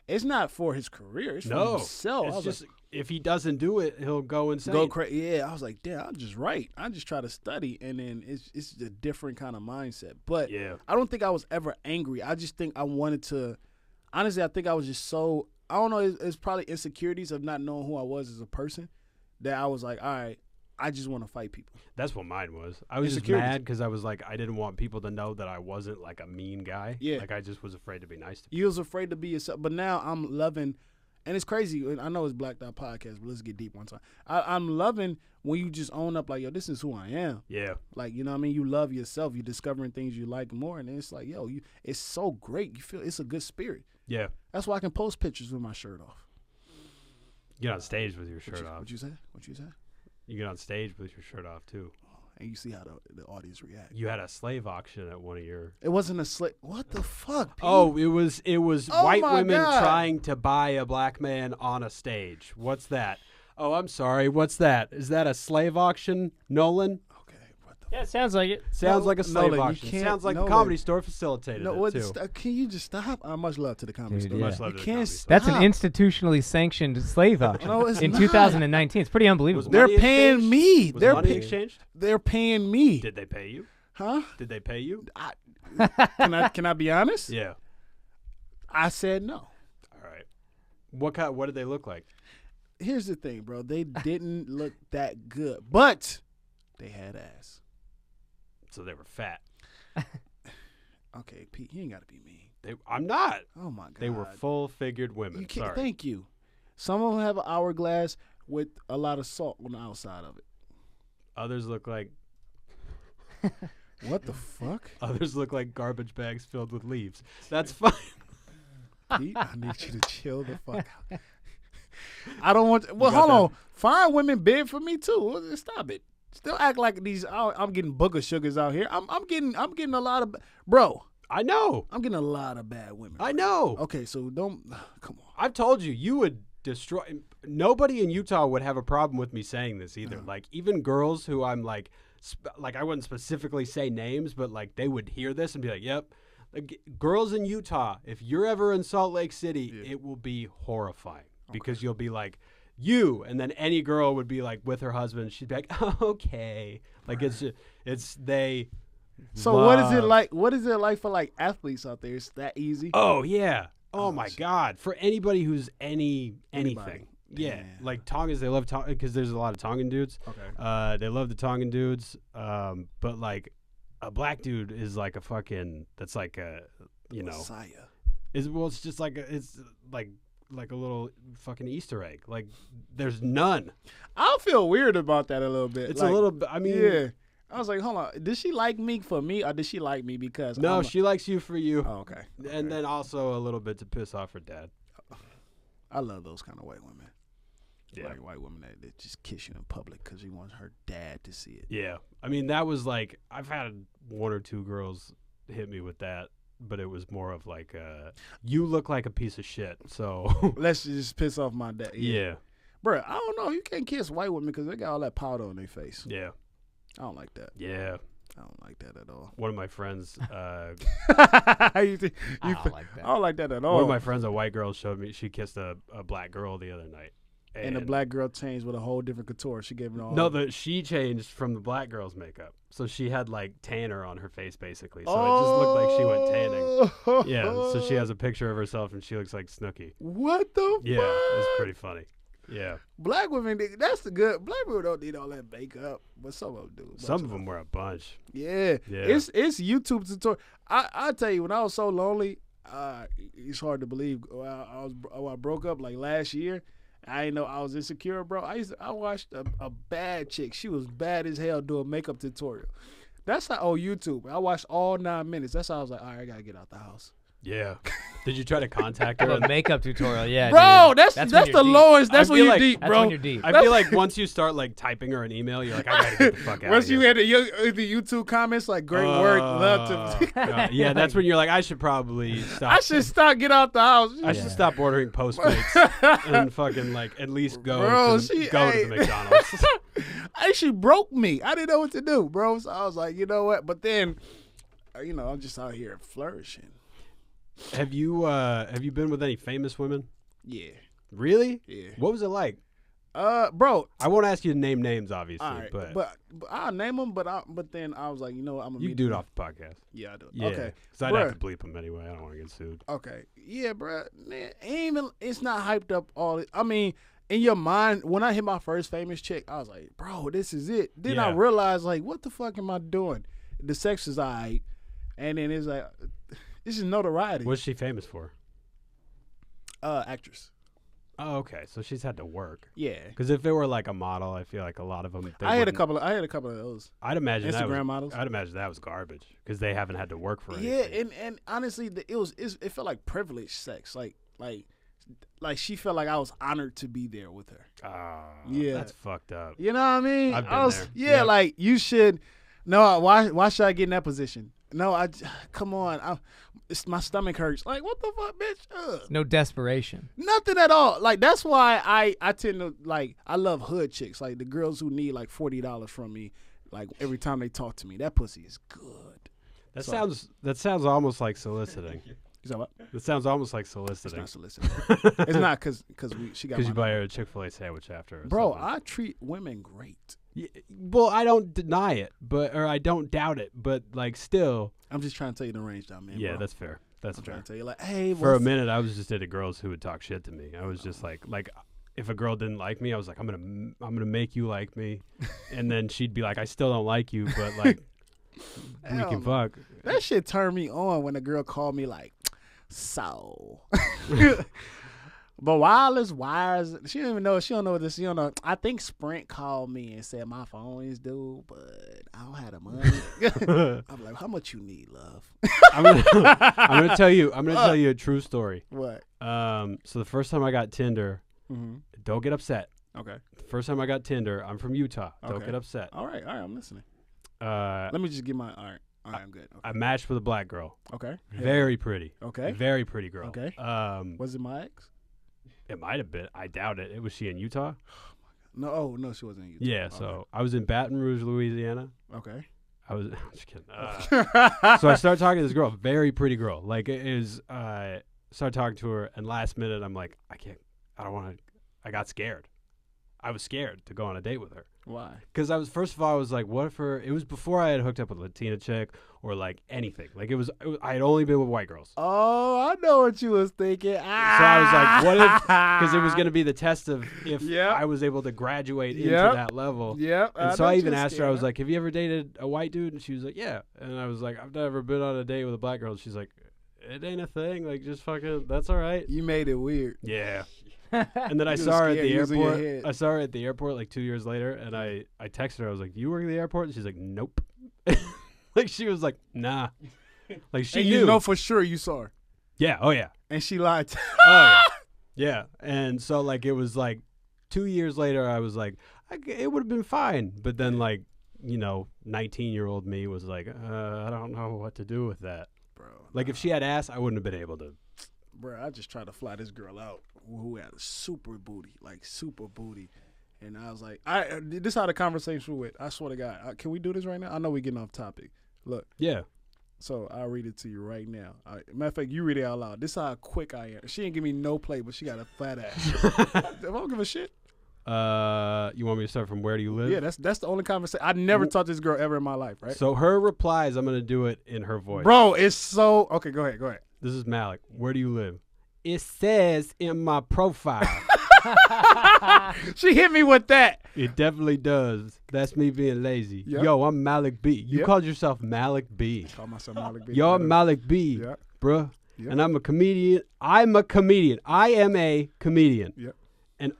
Speaker 2: It's not for his career. It's for
Speaker 1: No,
Speaker 2: himself. I
Speaker 1: it's
Speaker 2: was
Speaker 1: just
Speaker 2: like,
Speaker 1: if he doesn't do it, he'll go insane.
Speaker 2: go crazy. Yeah, I was like, damn, I'm just right. I just try to study, and then it's a different kind of mindset. But
Speaker 1: Yeah.
Speaker 2: I don't think I was ever angry. I just think I wanted to. Honestly, I think I was just so. I don't know. It's probably insecurities of not knowing who I was as a person that I was like, all right, I just want to fight people.
Speaker 1: That's what mine was. I was just
Speaker 2: Insecurities.
Speaker 1: mad because I was like, I didn't want people to know that I wasn't like a mean guy.
Speaker 2: Yeah.
Speaker 1: Like I just was afraid to be nice to people.
Speaker 2: You was afraid to be yourself, but now I'm loving. And it's crazy. I know it's Blackout Podcast, but let's get deep one time. I'm loving when you just own up like, yo, this is who I am.
Speaker 1: Yeah.
Speaker 2: Like, you know what I mean? You love yourself. You're discovering things you like more. And it's like, yo, it's so great. You feel it's a good spirit.
Speaker 1: Yeah.
Speaker 2: That's why I can post pictures with my shirt off.
Speaker 1: You get on stage with your shirt off.
Speaker 2: What you say? What you say?
Speaker 1: You get on stage with your shirt off too.
Speaker 2: And you see how the audience react.
Speaker 1: You had a slave auction at one of your.
Speaker 2: It wasn't a slip. What the fuck, Pete?
Speaker 1: Oh, it was
Speaker 2: Oh
Speaker 1: white
Speaker 2: my
Speaker 1: women
Speaker 2: God.
Speaker 1: trying to buy a black man on a stage. What's that? Oh, I'm sorry. What's that? Is that a slave auction, Nolan?
Speaker 2: Okay, what the
Speaker 3: Yeah, it sounds like it.
Speaker 1: Sounds like a slave
Speaker 2: Nolan, you
Speaker 1: auction.
Speaker 2: can't-
Speaker 1: Sounds like the
Speaker 2: Nolan.
Speaker 1: Comedy Store facilitated
Speaker 2: No,
Speaker 1: it
Speaker 2: what?
Speaker 1: too.
Speaker 2: Can you just stop? Much love to the Comedy
Speaker 3: Dude,
Speaker 2: Store.
Speaker 3: yeah.
Speaker 1: Much love
Speaker 2: You
Speaker 1: to the
Speaker 2: can't
Speaker 1: Comedy
Speaker 2: stop.
Speaker 1: Store.
Speaker 3: That's an institutionally sanctioned slave auction
Speaker 2: No, it's
Speaker 3: in
Speaker 2: not.
Speaker 3: 2019. It's pretty unbelievable.
Speaker 1: Was
Speaker 2: They're
Speaker 1: money
Speaker 2: paying
Speaker 1: exchanged?
Speaker 2: me.
Speaker 1: Was
Speaker 2: They're
Speaker 1: money
Speaker 2: pay-
Speaker 1: exchanged?
Speaker 2: They're paying me.
Speaker 1: Did they pay you?
Speaker 2: Huh?
Speaker 1: Did they pay you?
Speaker 2: Can I be honest?
Speaker 1: Yeah.
Speaker 2: I said no.
Speaker 1: All right. What did they look like?
Speaker 2: Here's the thing, bro. They didn't look that good, but they had ass.
Speaker 1: So they were fat.
Speaker 2: Okay, Pete, you ain't got to be mean.
Speaker 1: I'm not.
Speaker 2: Oh my god.
Speaker 1: They were full-figured women.
Speaker 2: You can't,
Speaker 1: Sorry.
Speaker 2: thank you. Some of them have an hourglass with a lot of salt on the outside of it.
Speaker 1: Others look like
Speaker 2: What the fuck?
Speaker 1: others look like garbage bags filled with leaves. That's fine.
Speaker 2: Pete, I need you to chill the fuck out. I don't want. Well,
Speaker 1: got
Speaker 2: hold on. Fine women bid for me too. Stop it. Still act like these. I'm getting booger sugars out here. I'm getting a lot of. Bro,
Speaker 1: I know.
Speaker 2: I'm getting a lot of bad women.
Speaker 1: I know.
Speaker 2: Okay, so don't. Come on.
Speaker 1: I've told you, you would destroy. Nobody in Utah would have a problem with me saying this either. Like even girls who I'm like I wouldn't specifically say names, but like they would hear this and be like, "Yep." Like, girls in Utah, if you're ever in Salt Lake City, it will be horrifying because you'll be like, "You," and then any girl would be like with her husband. She'd be like, "Oh, okay." Like it's they.
Speaker 2: So what is it
Speaker 1: love-
Speaker 2: like? What is it like for like athletes out there? It's that easy.
Speaker 1: Oh yeah. Oh my God. For anybody who's anything.
Speaker 2: Anybody.
Speaker 1: Yeah.
Speaker 2: Damn.
Speaker 1: Like Tongans, they love Tongan because there's a lot of Tongan dudes.
Speaker 2: Okay.
Speaker 1: They love the Tongan dudes. But like a black dude is like a fucking. That's like a. You know.
Speaker 2: Messiah.
Speaker 1: It's just like it's like a little fucking Easter egg. Like there's none.
Speaker 2: I feel weird about that a little bit.
Speaker 1: It's
Speaker 2: like,
Speaker 1: a little bit. I mean.
Speaker 2: Yeah. I was like, hold on. Did she like me for me, or did she like me because?
Speaker 1: No,
Speaker 2: I'm
Speaker 1: she likes you for you.
Speaker 2: Oh, okay.
Speaker 1: And then also a little bit to piss off her dad.
Speaker 2: I love those kind of white women.
Speaker 1: Yeah.
Speaker 2: Like white women that just kiss you in public because she wants her dad to see it.
Speaker 1: Yeah. I mean, that was like, I've had one or two girls hit me with that, but it was more of like, you look like a piece of shit. So,
Speaker 2: Let's just piss off my dad.
Speaker 1: yeah.
Speaker 2: Bro, I don't know. You can't kiss white women because they got all that powder on their face.
Speaker 1: Yeah.
Speaker 2: I don't like that.
Speaker 1: Yeah.
Speaker 2: I don't like that at all.
Speaker 1: One of my friends,
Speaker 2: you
Speaker 3: I don't like that.
Speaker 2: I don't like that at all.
Speaker 1: one of my friends, a white girl, showed me, she kissed a black girl the other night.
Speaker 2: and the black girl changed with a whole different couture. She gave it all.
Speaker 1: No, she changed from the black girl's makeup. So she had like tanner on her face basically. So it just looked like she went tanning. Yeah, so she has a picture of herself and she looks like Snooki.
Speaker 2: What the
Speaker 1: Yeah,
Speaker 2: fuck?
Speaker 1: it's pretty funny. Yeah.
Speaker 2: Black women, that's the good. Black women don't need all that makeup, but some of them do.
Speaker 1: Some of them wear a bunch.
Speaker 2: Yeah.
Speaker 1: Yeah.
Speaker 2: It's YouTube tutorial. I tell you, when I was so lonely, it's hard to believe. I broke up like last year. I didn't know I was insecure, bro. I watched a bad chick. She was bad as hell doing makeup tutorial. That's how YouTube. I watched all 9 minutes. That's how I was like, all right, I gotta get out the house.
Speaker 1: Yeah. Did you try to contact
Speaker 3: Have
Speaker 1: her?
Speaker 3: a makeup tutorial, yeah.
Speaker 2: Bro,
Speaker 3: dude.
Speaker 2: that's
Speaker 3: when
Speaker 2: the
Speaker 3: you're deep.
Speaker 2: lowest. That's
Speaker 1: I
Speaker 2: when
Speaker 1: feel
Speaker 2: you're
Speaker 1: like-
Speaker 2: deep,
Speaker 3: That's
Speaker 2: bro.
Speaker 3: when you're deep.
Speaker 1: I feel like once you start like typing her an email, you're like, I gotta get the fuck out
Speaker 2: Once
Speaker 1: of
Speaker 2: you
Speaker 1: here.
Speaker 2: had the YouTube comments like great work, love to.
Speaker 1: God. Yeah, that's when you're like, I should probably stop.
Speaker 2: I should stop. Get out the house.
Speaker 1: I should stop ordering Postmates and fucking like at least go
Speaker 2: Bro,
Speaker 1: to the McDonald's.
Speaker 2: Hey, she broke me. I didn't know what to do, bro. So I was like, you know what? But then, I'm just out here flourishing.
Speaker 1: Have you been with any famous women?
Speaker 2: Yeah.
Speaker 1: Really?
Speaker 2: Yeah.
Speaker 1: What was it like?
Speaker 2: Bro.
Speaker 1: I won't ask you to name names, obviously,
Speaker 2: All right,
Speaker 1: but
Speaker 2: I'll name them. But then I was like, you know what, I'm gonna
Speaker 1: you
Speaker 2: meet
Speaker 1: do it
Speaker 2: them.
Speaker 1: off the podcast.
Speaker 2: Yeah, I do.
Speaker 1: Yeah,
Speaker 2: Okay.
Speaker 1: because I'd
Speaker 2: Bruh.
Speaker 1: have to bleep them anyway. I don't want to get sued.
Speaker 2: Okay. Yeah, bro. Man, it's not hyped up all. I mean, in your mind, when I hit my first famous chick, I was like, bro, this is it. Then I
Speaker 1: Yeah.
Speaker 2: realized, like, what the fuck am I doing? The sex is alright, and then it's like, this is notoriety.
Speaker 1: What's she famous for?
Speaker 2: Actress.
Speaker 1: Oh, okay. So she's had to work.
Speaker 2: Yeah.
Speaker 1: Because if it were like a model, I feel like a lot of them.
Speaker 2: I had a couple of those.
Speaker 1: I'd imagine
Speaker 2: Instagram models.
Speaker 1: I'd imagine that was garbage because they haven't had to work for
Speaker 2: Yeah,
Speaker 1: anything.
Speaker 2: and honestly, it felt like privileged sex. Like she felt like I was honored to be there with her. Yeah.
Speaker 1: That's fucked up.
Speaker 2: You know what I mean?
Speaker 1: I've been
Speaker 2: I was,
Speaker 1: there.
Speaker 2: Yeah,
Speaker 1: Yep.
Speaker 2: like you should. No, why should I get in that position? No, come on. My stomach hurts. Like, what the fuck, bitch? Ugh.
Speaker 3: No desperation.
Speaker 2: Nothing at all. Like, that's why I tend to, like, I love hood chicks. Like, the girls who need, like, $40 from me, like, every time they talk to me. That pussy is good.
Speaker 1: That
Speaker 2: So-
Speaker 1: sounds almost like soliciting.
Speaker 2: You know what?
Speaker 1: It sounds almost like
Speaker 2: It's
Speaker 1: soliciting.
Speaker 2: not soliciting. It's not because she got
Speaker 1: Because
Speaker 2: my
Speaker 1: you buy
Speaker 2: number.
Speaker 1: her a Chick-fil-A sandwich after. Or
Speaker 2: Bro,
Speaker 1: something.
Speaker 2: I treat women great.
Speaker 1: Yeah, well, I don't deny it, or I don't doubt it, but like still.
Speaker 2: I'm just trying to tell you the range down, man.
Speaker 1: Yeah,
Speaker 2: bro.
Speaker 1: that's fair. That's
Speaker 2: I'm
Speaker 1: fair.
Speaker 2: trying to tell you, like, hey,
Speaker 1: For a
Speaker 2: what's-
Speaker 1: minute, I was just into girls who would talk shit to me. I was just like if a girl didn't like me, I was like, I'm gonna make you like me, and then she'd be like, I still don't like you, but like we
Speaker 2: Hell
Speaker 1: can
Speaker 2: no.
Speaker 1: fuck.
Speaker 2: That shit turned me on when a girl called me like, so. But wireless wires, she don't even know. She don't know this. She don't know. I think Sprint called me and said my phone is due, but I don't have the money. I'm like, how much you need, love?
Speaker 1: I'm gonna tell you a true story.
Speaker 2: What?
Speaker 1: So the first time I got Tinder,
Speaker 2: Mm-hmm.
Speaker 1: don't get upset.
Speaker 2: Okay.
Speaker 1: The first time I got Tinder, I'm from Utah. Don't
Speaker 2: Okay.
Speaker 1: get upset.
Speaker 2: All right. I'm listening.
Speaker 1: Let
Speaker 2: Let me just get my. All right. I'm good.
Speaker 1: I matched with a black girl.
Speaker 2: Okay.
Speaker 1: Very pretty.
Speaker 2: Okay.
Speaker 1: Very pretty girl.
Speaker 2: Okay. Was it my ex?
Speaker 1: It might have been. I doubt it. Was she in Utah?
Speaker 2: No. Oh no, she wasn't. Either.
Speaker 1: Yeah. So I was in Baton Rouge, Louisiana.
Speaker 2: Okay.
Speaker 1: I'm just kidding. So I started talking to this girl, very pretty girl. Like it is. Started talking to her, and last minute I'm like, I don't want to. I got scared. I was scared to go on a date with her.
Speaker 2: Why?
Speaker 1: Because I was like, what if her? It was before I had hooked up with a Latina chick or like anything. Like it was I had only been with white girls.
Speaker 2: Oh, I know what you was thinking.
Speaker 1: So I was like, what if? Because it was going to be the test of if
Speaker 2: Yep.
Speaker 1: I was able to graduate into
Speaker 2: Yep.
Speaker 1: that level.
Speaker 2: Yep.
Speaker 1: And so I even asked her, I was
Speaker 2: like,
Speaker 1: like, have you ever dated a white dude? And she was like, yeah. And I was like, I've never been on a date with a black girl. And she's like, it ain't a thing. Like, just fucking, that's all right.
Speaker 2: you made it weird.
Speaker 1: Yeah. And then I
Speaker 2: You
Speaker 1: saw her
Speaker 2: was
Speaker 1: at the
Speaker 2: scared. You was in your
Speaker 1: airport.
Speaker 2: head.
Speaker 1: I saw her at the airport like 2 years later. And I texted her. I was like, do you work at the airport? And she's like, nope. Like, she was like, nah. Like, she
Speaker 2: And
Speaker 1: knew.
Speaker 2: you know for sure you saw her.
Speaker 1: Yeah. Oh, yeah.
Speaker 2: And she lied.
Speaker 1: Oh, yeah. And so, like, it was like 2 years later, I was like, it would have been fine. But then, like, 19-year-old me was like, I don't know what to do with that.
Speaker 2: Bro.
Speaker 1: Like, if she had asked, I wouldn't have been able to.
Speaker 2: Bro, I just tried to fly this girl out who had a super booty. And I was like, this is how the conversation went. I swear to God. Can we do this right now? I know we're getting off topic. Look.
Speaker 1: Yeah.
Speaker 2: So I'll read it to you right now. Matter of fact, you read it out loud. This is how quick I am. She ain't give me no play, but she got a fat ass. I don't give a shit.
Speaker 1: You want me to start from where do you live?
Speaker 2: Yeah, that's the only conversation. I never taught this girl ever in my life, right?
Speaker 1: So her replies, I'm going to do it in her voice.
Speaker 2: Bro, it's so... Okay, go ahead.
Speaker 1: This is Malik. Where do you live? It says in my profile.
Speaker 2: She hit me with that.
Speaker 1: It definitely does. That's me being lazy.
Speaker 2: Yep.
Speaker 1: Yo, I'm Malik B. You
Speaker 2: Yep.
Speaker 1: called yourself Malik B.
Speaker 2: Call myself Malik B.
Speaker 1: Yo, I'm Malik B,
Speaker 2: Yep.
Speaker 1: bruh.
Speaker 2: Yep.
Speaker 1: And I'm a comedian. I'm a comedian. I am a comedian.
Speaker 2: Yep.
Speaker 1: And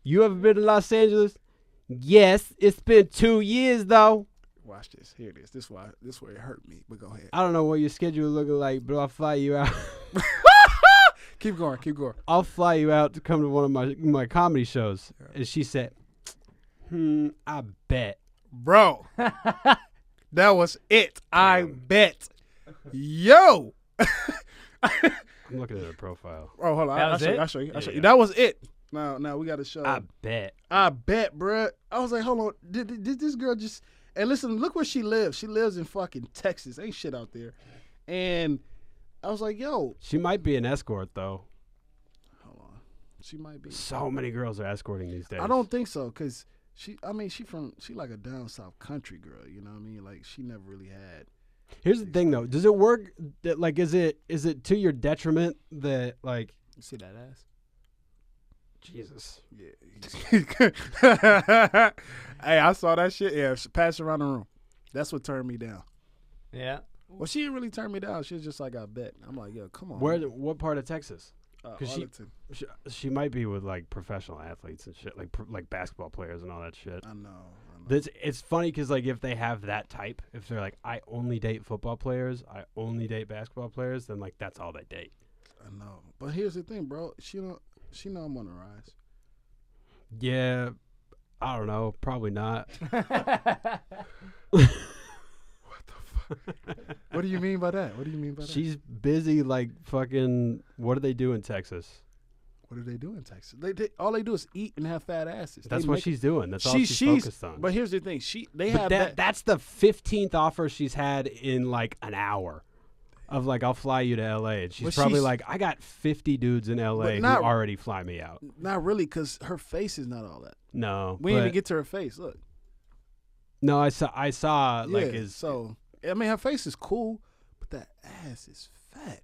Speaker 1: you ever been to Los Angeles? Yes. It's been 2 years, though.
Speaker 2: Watch this. Here it is. This where it hurt me. But go ahead.
Speaker 1: I don't know what your schedule looking like, but I'll fly you out.
Speaker 2: Keep going.
Speaker 1: I'll fly you out to come to one of my comedy shows.
Speaker 2: Yeah.
Speaker 1: And she said, I bet.
Speaker 2: Bro. That was it. I bet. Yo.
Speaker 1: I'm looking at her profile.
Speaker 2: Oh, hold on.
Speaker 3: That was it?
Speaker 2: I'll show you.
Speaker 1: Yeah.
Speaker 2: That was it. Now we got to show.
Speaker 1: I bet.
Speaker 2: I bet, bruh. I was like, hold on. Did this girl just... And listen, look where she lives. She lives in fucking Texas. Ain't shit out there. And I was like, yo.
Speaker 1: She might be an escort though.
Speaker 2: Hold on. She might be.
Speaker 1: So many girls are escorting these days.
Speaker 2: I don't think so, cause she like a down south country girl. You know what I mean? Like she never really had.
Speaker 1: Here's the thing though. Does it work? Like, is it to your detriment that like?
Speaker 2: You see that ass?
Speaker 1: Jesus.
Speaker 2: Yeah. Hey, I saw that shit. Yeah, pass around the room. That's what turned me down.
Speaker 3: Yeah.
Speaker 2: Well, she didn't really turn me down. She was just like, I bet. I'm like, yo, come on.
Speaker 1: What part of Texas? Because
Speaker 2: Arlington.
Speaker 1: she might be with like professional athletes and shit, like basketball players and all that shit.
Speaker 2: I know.
Speaker 1: It's funny because like if they have that type, if they're like, I only date football players, I only date basketball players, then like that's all they date.
Speaker 2: I know. But here's the thing, bro. She know I'm on the rise.
Speaker 1: Yeah, I don't know. Probably not.
Speaker 2: What do you mean by that?
Speaker 1: She's busy like fucking. What do they do in Texas?
Speaker 2: What do they do in Texas? All they do is eat and have fat asses.
Speaker 1: That's what she's doing. That's all she's focused on.
Speaker 2: But here's the thing. That's
Speaker 1: the 15th offer she's had in like an hour. Of like, I'll fly you to L.A. And she's probably like, I got 50 dudes in L.A. who already fly me out.
Speaker 2: Not really, because her face is not all that.
Speaker 1: No.
Speaker 2: We didn't even get to her face. Look.
Speaker 1: No, I saw like his.
Speaker 2: So, I mean, her face is cool, but that ass is fat.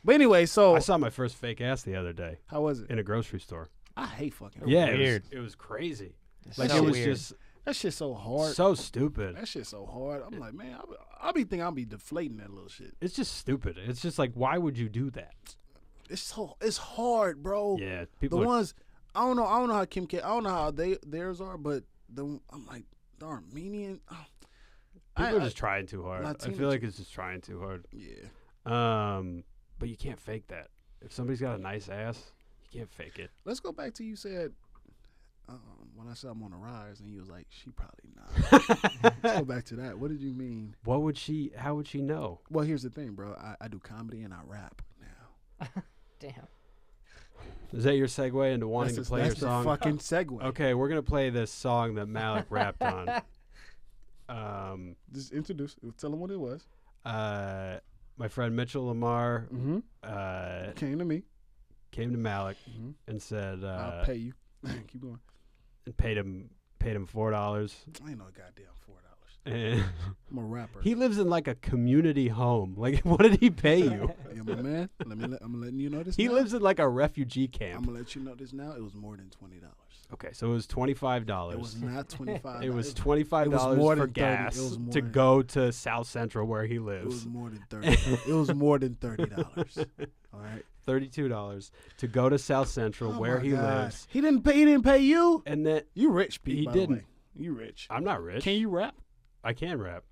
Speaker 2: But anyway, so.
Speaker 1: I saw my first fake ass the other day.
Speaker 2: How was it?
Speaker 1: In a grocery store.
Speaker 2: I hate fucking.
Speaker 1: Yeah,
Speaker 3: weird.
Speaker 1: It was crazy.
Speaker 3: Like,
Speaker 1: it was
Speaker 3: weird.
Speaker 1: just.
Speaker 2: That shit's so hard.
Speaker 1: So stupid.
Speaker 2: That shit's so hard. I'm like, man, I'll be thinking I'll be deflating that little shit.
Speaker 1: It's just stupid. It's just like, why would you do that?
Speaker 2: It's hard, bro.
Speaker 1: Yeah,
Speaker 2: ones I don't know how Kim K. I don't know how theirs are, but I'm like the Armenian.
Speaker 1: People are just trying too hard.
Speaker 2: Latino
Speaker 1: I feel like it's just trying too hard.
Speaker 2: Yeah.
Speaker 1: But you can't fake that. If somebody's got a nice ass, you can't fake it.
Speaker 2: Let's go back to you said. When I said I'm on the rise, and you was like, she probably not. Let's go back to that. What did you mean?
Speaker 1: How would she know?
Speaker 2: Well, here's the thing, bro. I do comedy and I rap now.
Speaker 3: Damn.
Speaker 1: Is that your segue into wanting to play your song?
Speaker 2: That's the fucking segue.
Speaker 1: Okay, we're going to play this song that Malik rapped on.
Speaker 2: Just introduce. Tell them what it was.
Speaker 1: My friend Mitchell Lamar
Speaker 2: Came to me.
Speaker 1: Came to Malik and said,
Speaker 2: I'll pay you. Keep going.
Speaker 1: And paid him $4.
Speaker 2: I ain't no goddamn $4.
Speaker 1: And
Speaker 2: I'm a rapper.
Speaker 1: he lives in like a community home. Like, what did he pay you?
Speaker 2: Yeah, my man. I'm letting you know this.
Speaker 1: He
Speaker 2: now.
Speaker 1: lives in like a refugee
Speaker 2: I'm
Speaker 1: camp.
Speaker 2: gonna let you know this now. It was more than $20.
Speaker 1: Okay, so it was $25.
Speaker 2: It was not $25.
Speaker 1: It was $25 for gas to go to South Central where he lives.
Speaker 2: It was more than $30. It was more than $30. All right.
Speaker 1: $32 to go to South Central where he lives.
Speaker 2: He didn't pay you.
Speaker 1: And then
Speaker 2: You rich, Pete.
Speaker 1: He
Speaker 2: by the
Speaker 1: didn't.
Speaker 2: way. You rich.
Speaker 1: I'm not rich.
Speaker 2: Can you rap?
Speaker 1: I can rap.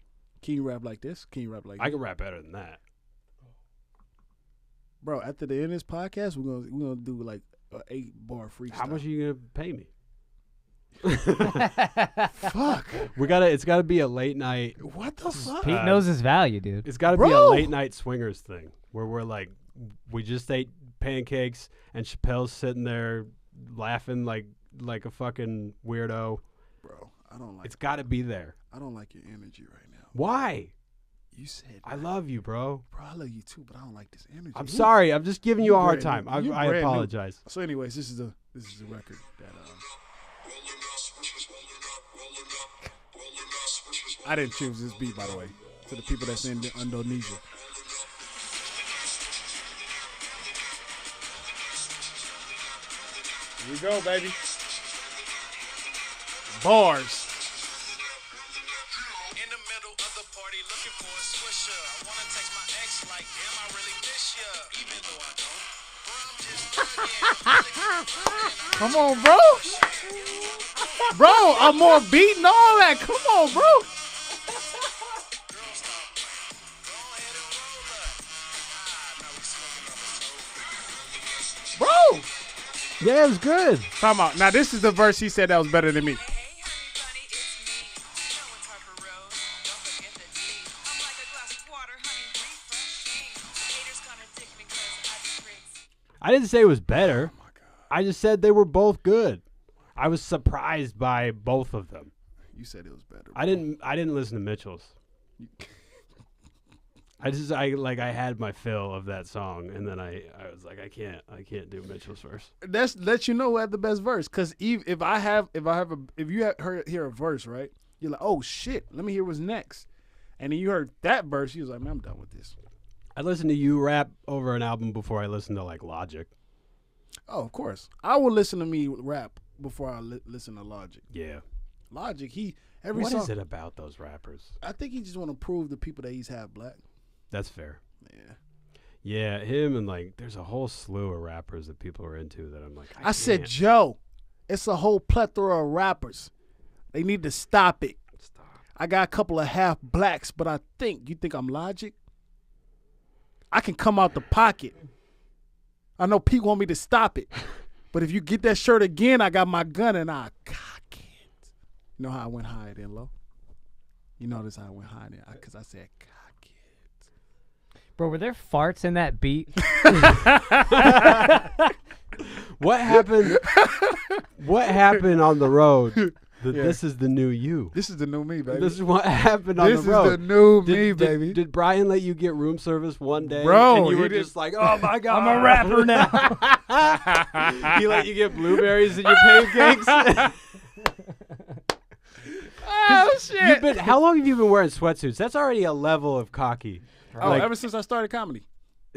Speaker 2: Can you rap like this? Can you rap like
Speaker 1: I
Speaker 2: this?
Speaker 1: can rap better than that.
Speaker 2: Bro, after the end of this podcast, we're gonna do like an 8-bar freestyle.
Speaker 1: How much are you gonna pay me?
Speaker 2: Fuck.
Speaker 1: It's gotta be a late night.
Speaker 2: What the fuck?
Speaker 3: Pete knows his value, dude.
Speaker 1: It's gotta be a late night swingers thing where we're like, we just ate pancakes and Chappelle's sitting there laughing like a fucking weirdo.
Speaker 2: Bro, I don't like
Speaker 1: It's gotta be there.
Speaker 2: I don't like your energy right now.
Speaker 1: Why?
Speaker 2: You said
Speaker 1: I love you, bro.
Speaker 2: Bro, I love you too, but I don't like this energy.
Speaker 1: I'm sorry. I'm just giving you a hard
Speaker 2: brand
Speaker 1: time.
Speaker 2: new.
Speaker 1: I
Speaker 2: brand new.
Speaker 1: apologize.
Speaker 2: So anyways, this is the record that I didn't choose this beat, by the way, to the people that's in Indonesia. Here we go, baby. Bars.
Speaker 5: In the middle of the party, looking for a swisher. I wanna text my ex like, damn, I really miss ya. Even though I don't. Bro, I'm just thugging.
Speaker 2: Come on, bro. Bro, I'm more beat and all that. Come on, bro. Bro.
Speaker 1: Yeah, it was good.
Speaker 2: Time out. Now, this is the verse he said that was better than me.
Speaker 5: Hey, honey bunny, it's me. You know it's Harper Road. Don't forget the D. I'm like a glass of water, honey, refreshing. Haters contradict me 'cause I be crazy.
Speaker 1: I didn't say it was better.
Speaker 2: Oh, my God.
Speaker 1: I just said they were both good. I was surprised by both of them.
Speaker 2: You said it was better.
Speaker 1: I didn't listen to Mitchell's. I had my fill of that song, and then I was like, I can't do Mitchell's verse.
Speaker 2: That's let you know who had the best verse. Cause if you hear a verse, right, you're like, oh shit, let me hear what's next. And then you heard that verse, you was like, man, I'm done with this.
Speaker 1: I listened to you rap over an album before I listened to like Logic.
Speaker 2: Oh, of course, I will listen to me rap before I listen to Logic.
Speaker 1: Yeah.
Speaker 2: Logic,
Speaker 1: What
Speaker 2: song.
Speaker 1: is it about those rappers?
Speaker 2: I think he just want to prove to people that he's half black.
Speaker 1: That's fair.
Speaker 2: Yeah.
Speaker 1: Yeah, him and like there's a whole slew of rappers that people are into that I'm like,
Speaker 2: I said, Joe, it's a whole plethora of rappers. They need to stop it.
Speaker 1: Stop.
Speaker 2: I got a couple of half blacks, but you think I'm Logic? I can come out the pocket. I know Pete want me to stop it. But if you get that shirt again, I got my gun and I cock it. You know how I went higher than low? You notice how I went higher than because I said cock it.
Speaker 3: Bro, were there farts in that beat?
Speaker 1: What happened? What happened on the road?
Speaker 2: Yeah.
Speaker 1: This is the new you.
Speaker 2: This is the new me, baby.
Speaker 1: This is what happened on
Speaker 2: This
Speaker 1: the road.
Speaker 2: is the new me, baby.
Speaker 1: Did Brian let you get room service one day?
Speaker 2: Bro,
Speaker 1: and you
Speaker 2: he
Speaker 1: were
Speaker 2: did.
Speaker 1: just like, oh my God.
Speaker 3: I'm a rapper now.
Speaker 1: He let you get blueberries in your pancakes?
Speaker 2: Oh, shit.
Speaker 1: How long have you been wearing sweatsuits? That's already a level of cocky.
Speaker 2: Oh,
Speaker 1: Like,
Speaker 2: ever since I started comedy.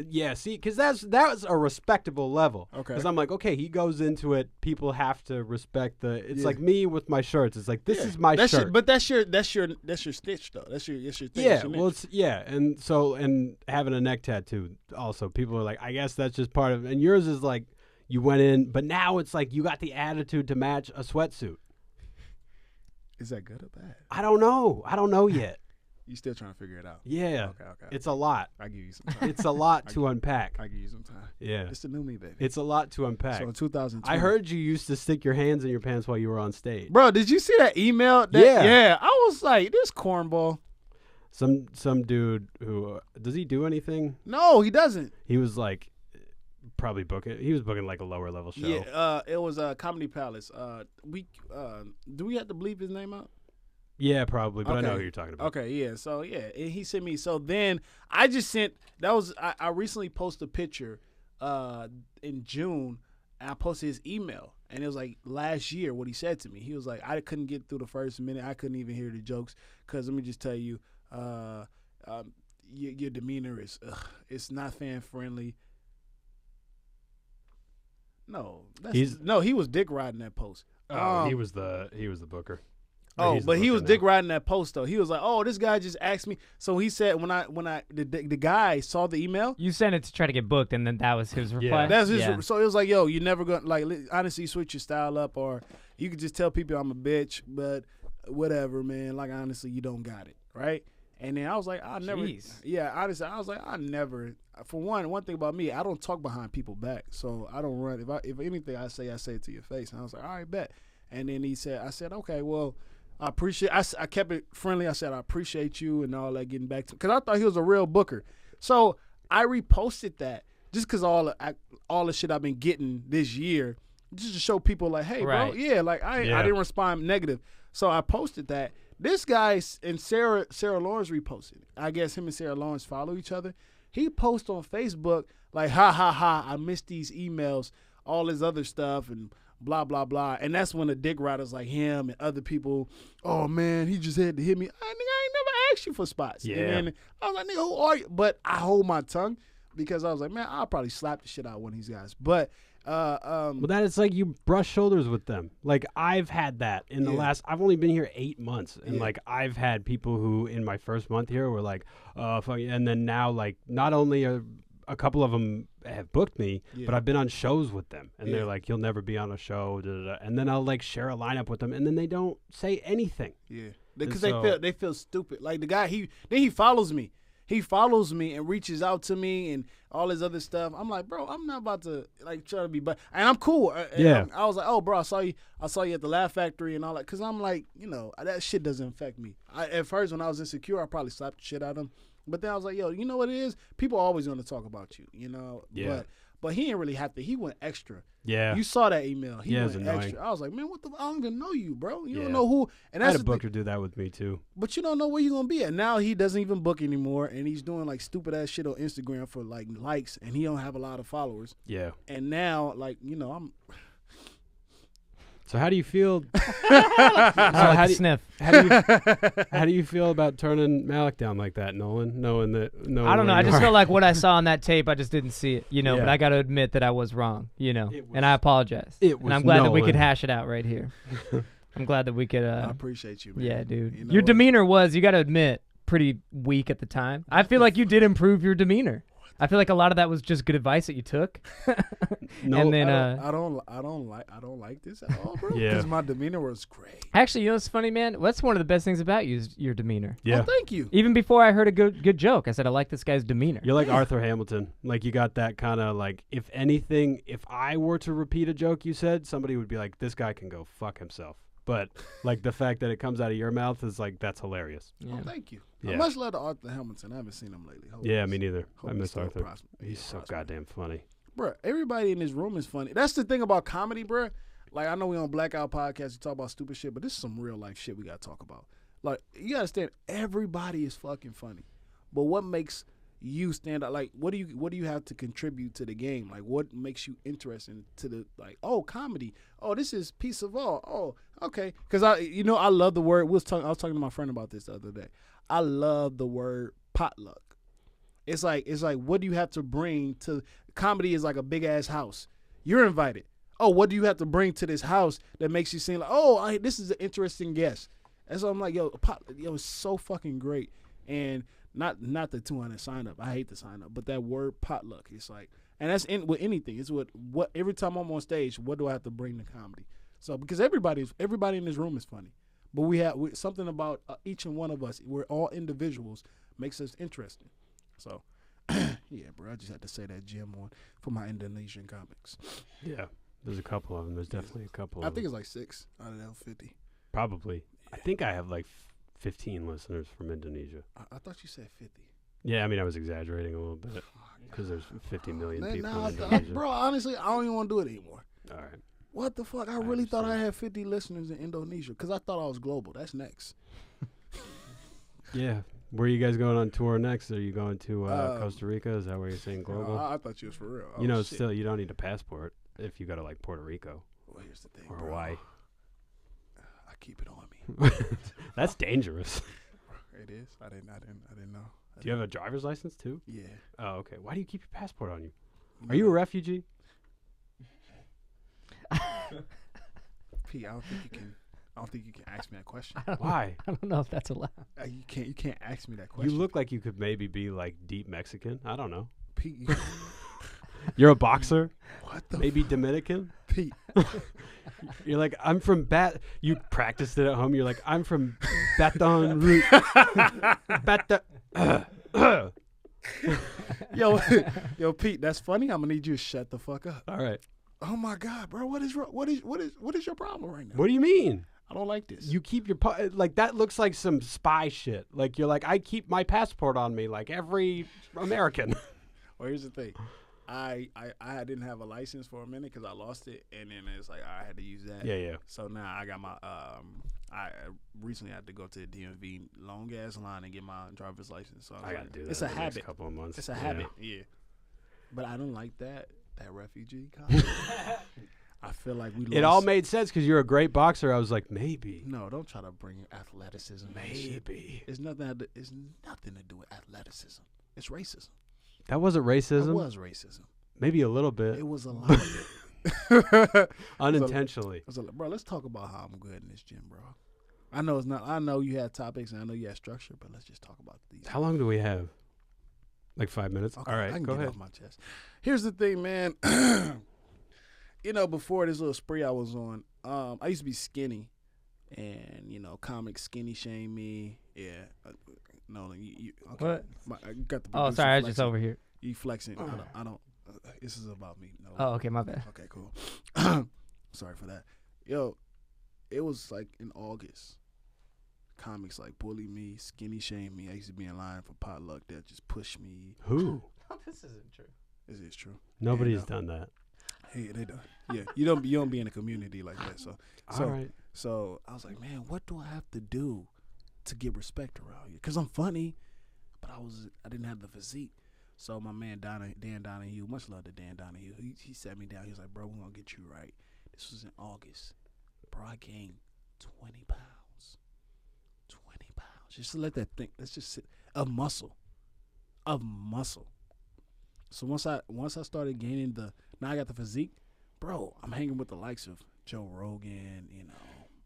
Speaker 1: yeah, see, because that was a respectable level.
Speaker 2: Okay.
Speaker 1: Because I'm like, okay, he goes into it. People have to respect the. It's
Speaker 2: Yeah.
Speaker 1: like me with my shirts. It's like this
Speaker 2: Yeah.
Speaker 1: is my
Speaker 2: That's
Speaker 1: shirt.
Speaker 2: but that's your stitch though. That's your thing.
Speaker 1: yeah,
Speaker 2: That's your
Speaker 1: well,
Speaker 2: niche.
Speaker 1: and having a neck tattoo also. People are like, I guess that's just part of. And yours is like, you went in, but now it's like you got the attitude to match a sweatsuit.
Speaker 2: Is that good or bad?
Speaker 1: I don't know yet.
Speaker 2: You still trying to figure it out?
Speaker 1: Yeah,
Speaker 2: Okay.
Speaker 1: it's a lot.
Speaker 2: I give you some time.
Speaker 1: It's a lot to unpack.
Speaker 2: I give you some time.
Speaker 1: Yeah,
Speaker 2: It's the new me, baby.
Speaker 1: it's a lot to unpack.
Speaker 2: So in 2020.
Speaker 1: I heard you used to stick your hands in your pants while you were on stage.
Speaker 2: Bro, did you see that email?
Speaker 1: Yeah.
Speaker 2: I was like, this cornball.
Speaker 1: Some dude who does he do anything?
Speaker 2: No, he doesn't.
Speaker 1: He was like probably booking. He was booking like a lower level show.
Speaker 2: Yeah, it was Comedy Palace. Do we have to bleep his name out?
Speaker 1: Yeah, probably. But I know
Speaker 2: Okay.
Speaker 1: who you're talking about.
Speaker 2: Okay, yeah. So yeah, and he sent me. So then I just sent. I recently posted a picture, in June. And I posted his email, and it was like last year. What he said to me, he was like, I couldn't get through the first minute. I couldn't even hear the jokes because let me just tell you, your demeanor is, it's not fan friendly. No, he was dick riding that post.
Speaker 1: He was the booker. Or
Speaker 2: Oh,
Speaker 1: he's the
Speaker 2: but he
Speaker 1: booker
Speaker 2: was
Speaker 1: now.
Speaker 2: dick riding that post though. He was like, "Oh, this guy just asked me." So he said, the guy saw the email.
Speaker 3: You sent it to try to get booked, and then that was his reply.
Speaker 2: That's his.
Speaker 3: Yeah.
Speaker 2: So it was like, "Yo, you never gonna like honestly switch your style up, or you could just tell people I'm a bitch, but whatever, man. Like honestly, you don't got it, right?" And then I was like, "I never."
Speaker 3: Jeez.
Speaker 2: Yeah, honestly, I was like, "I never." For one thing about me, I don't talk behind people back, so I don't run. If anything I say it to your face. And I was like, "All right, bet." And then I said, "Okay, well." I appreciate. I kept it friendly. I said I appreciate you and all that. Getting back to because I thought he was a real booker. So I reposted that just because all the shit I've been getting this year, just to show people like, hey, bro,
Speaker 3: Right.
Speaker 2: yeah, like I didn't respond negative. So I posted that. This guy and Sarah Lawrence reposted it. I guess him and Sarah Lawrence follow each other. He posted on Facebook like, ha ha ha, I missed these emails, all this other stuff and. Blah, blah, blah. And that's when the dick riders like him and other people, oh, man, he just had to hit me. I ain't never asked you for spots.
Speaker 1: Yeah.
Speaker 2: And then I was like, nigga, who are you? But I hold my tongue because I was like, man, I'll probably slap the shit out of one of these guys. But,
Speaker 1: Well, that it's like you brush shoulders with them. Like I've had that in the last. I've only been here 8 months, and like I've had people who in my first month here were like, fuck, and then now like not only are a couple of them have booked me, but I've been on shows with them, and they're like, "You'll never be on a show," da, da, da. And then I'll like share a lineup with them, and then they don't say anything.
Speaker 2: yeah, because
Speaker 1: so-
Speaker 2: they feel stupid. Like the guy, he follows me. He follows me and reaches out to me and all this other stuff. I'm like, bro, I'm not about to like try to be, but and I'm cool. And I was like, oh, bro, I saw you at the Laugh Factory and all that. Cause I'm like, that shit doesn't affect me. At first, when I was insecure, I probably slapped the shit out of him. But then I was like, yo, you know what it is? People are always going to talk about you, you know?
Speaker 1: Yeah.
Speaker 2: But he didn't really have to. He went extra.
Speaker 1: Yeah.
Speaker 2: You saw that email. He
Speaker 1: Yeah, it
Speaker 2: went
Speaker 1: was annoying.
Speaker 2: extra. I was like, man, what the? I don't even know you, bro. You
Speaker 1: Yeah.
Speaker 2: don't know who. And
Speaker 1: I
Speaker 2: that's
Speaker 1: had a
Speaker 2: the thing.
Speaker 1: booker do that with me too.
Speaker 2: But you don't know where you're going to be at. Now he doesn't even book anymore, and he's doing like stupid ass shit on Instagram for like likes, and he don't have a lot of followers.
Speaker 1: Yeah.
Speaker 2: And now, like, you know, I'm.
Speaker 1: So how do you feel?
Speaker 3: I like
Speaker 1: how
Speaker 3: to
Speaker 1: do you-
Speaker 3: sniff.
Speaker 1: How do you feel about turning Malik down like that, Nolan? Knowing
Speaker 3: I don't know. I just felt like what I saw on that tape, I just didn't see it, you know.
Speaker 1: Yeah.
Speaker 3: But I got to admit that I was wrong, you know,
Speaker 1: It was-
Speaker 3: and I apologize.
Speaker 1: it
Speaker 3: and
Speaker 1: was
Speaker 3: I'm glad that we could
Speaker 1: Nolan.
Speaker 3: hash it out right here. I'm glad that we could.
Speaker 2: I appreciate you, man.
Speaker 3: Yeah, dude.
Speaker 2: You know
Speaker 3: Your
Speaker 2: what?
Speaker 3: demeanor was, you got to admit, pretty weak at the time. I feel like you did improve your demeanor. I feel like a lot of that was just good advice that you took.
Speaker 1: No,
Speaker 3: and then,
Speaker 2: I don't like this at all, bro.
Speaker 1: Yeah.
Speaker 2: Because my demeanor was great.
Speaker 3: actually, you know what's funny, man? That's one of the best things about you is your demeanor.
Speaker 1: Yeah.
Speaker 2: Oh, thank you.
Speaker 3: Even before I heard a good joke, I said I like this guy's demeanor.
Speaker 1: You're like Arthur Hamilton. Like you got that kind of like, if anything, if I were to repeat a joke you said, somebody would be like, this guy can go fuck himself. But like the fact that it comes out of your mouth is like, that's hilarious.
Speaker 3: Yeah.
Speaker 2: Oh, thank you.
Speaker 1: Yeah.
Speaker 2: I much love to Arthur Hamilton. I haven't seen him lately. Hope
Speaker 1: Yeah,
Speaker 2: he's-
Speaker 1: me neither.
Speaker 2: hope
Speaker 1: I
Speaker 2: he's
Speaker 1: miss
Speaker 2: still
Speaker 1: Arthur.
Speaker 2: he's
Speaker 1: He's so
Speaker 2: prospering.
Speaker 1: goddamn funny.
Speaker 2: Bruh, everybody in this room is funny. That's the thing about comedy, bruh. Like, I know we on Blackout Podcast, we talk about stupid shit, but this is some real life shit we got to talk about. Like, you got to understand, everybody is fucking funny. But what makes you stand out? Like, what do you have to contribute to the game? Like, what makes you interesting to the, like, oh, comedy. Oh, this is peace of all. Oh, okay. Because, I love the word. I was talking to my friend about this the other day. I love the word potluck. It's like what do you have to bring to comedy? Is like a big ass house. You're invited. Oh, what do you have to bring to this house that makes you seem like, oh, this is an interesting guest? And so I'm like, yo, it's so fucking great. And not the 200 sign up. I hate the sign up, but that word potluck. It's like, and that's with anything. It's what every time I'm on stage, what do I have to bring to comedy? So because everybody in this room is funny, but we have something about each and one of us. We're all individuals, makes us interesting. So, yeah, bro, I just had to say that Jim on for my Indonesian comics.
Speaker 1: Yeah. There's a couple of them. There's definitely a couple
Speaker 2: I
Speaker 1: of
Speaker 2: think
Speaker 1: them.
Speaker 2: it's like 6 out of that 50.
Speaker 1: Probably. I think I have like 15 listeners from Indonesia.
Speaker 2: I thought you said 50.
Speaker 1: Yeah, I mean, I was exaggerating a little bit because there's 50 million people
Speaker 2: Nah,
Speaker 1: in Indonesia.
Speaker 2: bro, honestly, I don't even want to do it anymore.
Speaker 1: All right.
Speaker 2: What the fuck? I really thought I had 50 listeners in Indonesia because I thought I was global. That's next.
Speaker 1: Yeah. Where are you guys going on tour next? Are you going to Costa Rica? Is that where you're saying global?
Speaker 2: I thought you was for real.
Speaker 1: you know,
Speaker 2: shit.
Speaker 1: still, you don't need a passport if you go to like Puerto Rico
Speaker 2: Well, here's the thing,
Speaker 1: or
Speaker 2: bro.
Speaker 1: Hawaii.
Speaker 2: I keep it on me.
Speaker 1: That's dangerous.
Speaker 2: It is. I didn't know.
Speaker 1: Do you have a driver's license too?
Speaker 2: Yeah.
Speaker 1: Oh, okay. Why do you keep your passport on you? Are you a refugee?
Speaker 2: P, I don't think you can ask me that question.
Speaker 1: Why?
Speaker 3: I don't know if that's allowed.
Speaker 2: You can't ask me that
Speaker 1: You
Speaker 2: question.
Speaker 1: look like you could maybe be like deep Mexican. I don't know.
Speaker 2: Pete.
Speaker 1: You're a boxer?
Speaker 2: What the
Speaker 1: Maybe Dominican?
Speaker 2: Pete?
Speaker 1: You're like, I'm from You practiced it at home. You're like, I'm from Baton Rouge.
Speaker 2: Yo, Pete, that's funny. I'm gonna need you to shut the fuck up.
Speaker 1: All right.
Speaker 2: Oh my God, bro, what is your problem right now?
Speaker 1: What do you mean?
Speaker 2: I don't like this.
Speaker 1: You keep your like that looks like some spy shit. Like you're like, I keep my passport on me like every American.
Speaker 2: Well, here's the thing. I didn't have a license for a minute because I lost it, and then it's like I had to use that.
Speaker 1: Yeah.
Speaker 2: So now I got my I recently had to go to the DMV long ass line and get my driver's license. So
Speaker 1: I gotta do that.
Speaker 2: It's a
Speaker 1: in the next
Speaker 2: habit.
Speaker 1: couple of months.
Speaker 2: It's a
Speaker 1: Yeah.
Speaker 2: habit. Yeah. But I don't like that refugee comment. I feel like we lost.
Speaker 1: It all made sense because you're a great boxer. I was like, maybe.
Speaker 2: No, don't try to bring athleticism. and shit.
Speaker 1: Maybe.
Speaker 2: It's nothing to do with athleticism. It's racism.
Speaker 1: That wasn't racism.
Speaker 2: It was racism.
Speaker 1: Maybe a little bit.
Speaker 2: It was a lot of it.
Speaker 1: Unintentionally.
Speaker 2: Bro, let's talk about how I'm good in this gym, bro. I know it's not. I know you had topics and I know you had structure, but let's just talk about these.
Speaker 1: How long do we have? Like 5 minutes?
Speaker 2: Okay,
Speaker 1: All right,
Speaker 2: I can
Speaker 1: go
Speaker 2: get
Speaker 1: ahead.
Speaker 2: off my chest. Here's the thing, man. Before this little spree I was on, I used to be skinny, and comics skinny shame me. Yeah, no, you okay?
Speaker 3: What?
Speaker 2: I got the.
Speaker 3: Oh,
Speaker 2: producer
Speaker 3: sorry, I was just
Speaker 2: flexing.
Speaker 3: over here.
Speaker 2: You flexing? I don't. This is about me. No.
Speaker 3: Oh, okay, my bad.
Speaker 2: Okay, cool. Sorry for that. Yo, it was like in August. comics like bully me, skinny shame me. I used to be in line for potluck that just push me.
Speaker 1: Who?
Speaker 3: This isn't true.
Speaker 2: This is true.
Speaker 1: Nobody's done that.
Speaker 2: Hey, they done. Yeah, you don't be in a community like that. So
Speaker 1: All right.
Speaker 2: So I was like, man, what do I have to do to get respect around you? Because I'm funny, but I didn't have the physique. So my man Dan Donahue, much love to Dan Donahue, he sat me down. He was like, bro, we're going to get you right. This was in August. Bro, I gained 20 pounds. 20 pounds. Just to let that think. Let's just sit. Of muscle. So once I started gaining now I got the physique, bro, I'm hanging with the likes of Joe Rogan,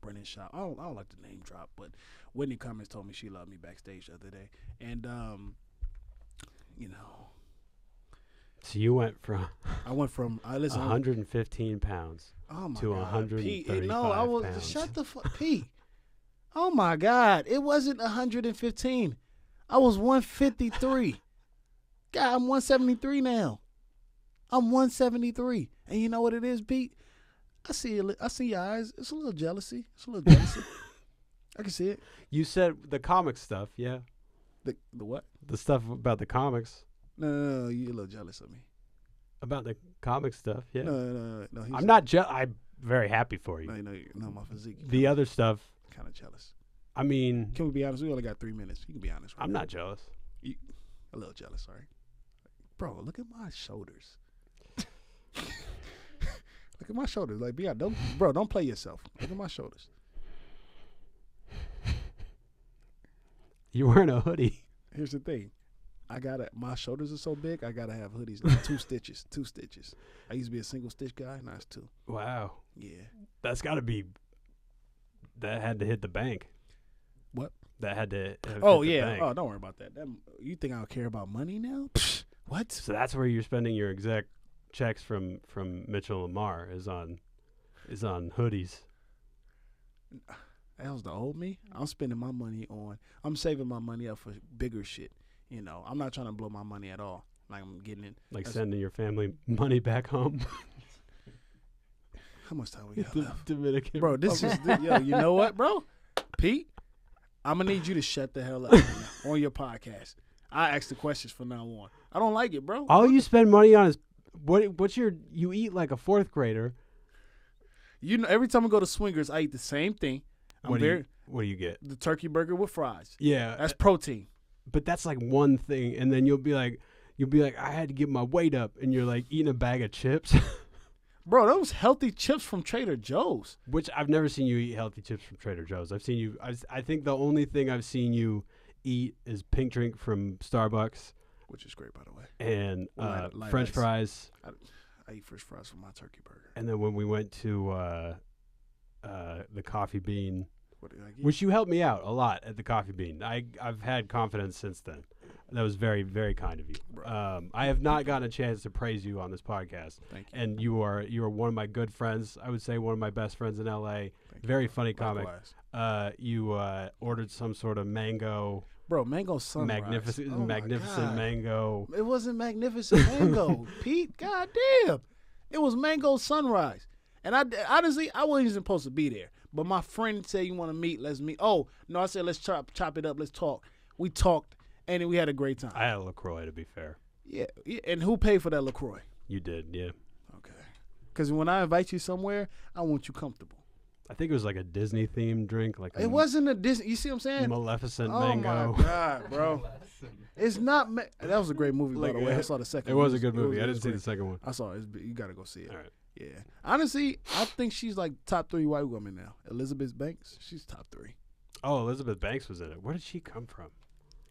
Speaker 2: Brennan Shaw. I don't like to name drop, but Whitney Cummings told me she loved me backstage the other day. And,
Speaker 1: So you went from
Speaker 2: I went from,
Speaker 1: 115 pounds
Speaker 2: oh my
Speaker 1: to
Speaker 2: God,
Speaker 1: 135
Speaker 2: Pete, no, I was,
Speaker 1: pounds.
Speaker 2: shut the fuck, Pete. Oh my God, it wasn't 115. I was 153. God, I'm 173 now. I'm 173. And you know what it is, Pete? I see your eyes. It's a little jealousy. I can see it.
Speaker 1: You said the comic stuff, yeah.
Speaker 2: The what?
Speaker 1: The stuff about the comics.
Speaker 2: No, you're a little jealous of me.
Speaker 1: About the comic stuff, yeah.
Speaker 2: No.
Speaker 1: I'm not I'm very happy for you.
Speaker 2: No, my physique.
Speaker 1: The other stuff,
Speaker 2: Kind of jealous.
Speaker 1: I mean,
Speaker 2: Can we be honest? We only got 3 minutes. You can be honest.
Speaker 1: I'm not jealous.
Speaker 2: A little jealous, sorry. Bro, look at my shoulders. Look at my shoulders. Like, don't play yourself. Look at my shoulders.
Speaker 1: You're wearing a hoodie.
Speaker 2: Here's the thing. My shoulders are so big, I gotta have hoodies. Like 2 stitches. 2 stitches. I used to be a single stitch guy. Now it's 2.
Speaker 1: Wow.
Speaker 2: Yeah.
Speaker 1: That had to hit the bank.
Speaker 2: What?
Speaker 1: That had to hit the bank.
Speaker 2: Oh, don't worry about that. You think I don't care about money now? Psh, what?
Speaker 1: So that's where you're spending your exec checks from Mitchell Lamar is on hoodies.
Speaker 2: That was the old me. I'm saving my money up for bigger shit. I'm not trying to blow my money at all. Like I'm getting it.
Speaker 1: Like sending your family money back home.
Speaker 2: How much time we got left?
Speaker 1: Dominican.
Speaker 2: Bro, this is yo, you know what, bro? Pete, I'm gonna need you to shut the hell up on your podcast. I ask the questions from now on. I don't like it, bro.
Speaker 1: All you spend money on is you eat like a 4th grader.
Speaker 2: Every time I go to Swingers, I eat the same thing.
Speaker 1: What do you get?
Speaker 2: The turkey burger with fries.
Speaker 1: Yeah.
Speaker 2: That's protein.
Speaker 1: But that's like one thing, and then you'll be like, I had to get my weight up, and you're like eating a bag of chips.
Speaker 2: Bro, those healthy chips from Trader Joe's.
Speaker 1: Which I've never seen you eat healthy chips from Trader Joe's. I've seen you. I think the only thing I've seen you eat is pink drink from Starbucks,
Speaker 2: which is great, by the way.
Speaker 1: And
Speaker 2: light
Speaker 1: French
Speaker 2: ice.
Speaker 1: fries.
Speaker 2: I eat French fries for my turkey burger.
Speaker 1: And then when we went to the Coffee Bean,
Speaker 2: what did I get?
Speaker 1: which you helped me out a lot at the Coffee Bean. I've had confidence since then. That was very, very kind of you. I have not gotten a chance to praise you on this podcast.
Speaker 2: Thank you.
Speaker 1: And you are one of my good friends. I would say one of my best friends in LA. Very funny comic. You ordered some sort of mango.
Speaker 2: Bro, mango sunrise.
Speaker 1: Magnificent mango.
Speaker 2: It wasn't magnificent mango, Pete. God damn. It was mango sunrise. And honestly, I wasn't even supposed to be there. But my friend said, you want to meet? Let's meet. Oh, no, I said, let's chop it up. Let's talk. We talked, and then we had a great time.
Speaker 1: I had a LaCroix, to be fair.
Speaker 2: Yeah. And who paid for that LaCroix?
Speaker 1: You did, yeah.
Speaker 2: Okay. Because when I invite you somewhere, I want you comfortable.
Speaker 1: I think it was like a Disney-themed drink.
Speaker 2: It wasn't a Disney. You see what I'm saying?
Speaker 1: Maleficent
Speaker 2: mango.
Speaker 1: mango.
Speaker 2: Oh, my God, bro. It's not. That was a great movie, by the way. I saw the second one.
Speaker 1: It was a good movie. I didn't see the second one.
Speaker 2: I saw it. You got to go see it.
Speaker 1: All right.
Speaker 2: Yeah. Honestly, I think she's like top 3 white woman now. Elizabeth Banks, she's top 3.
Speaker 1: Oh, Elizabeth Banks was in it. Where did she come from?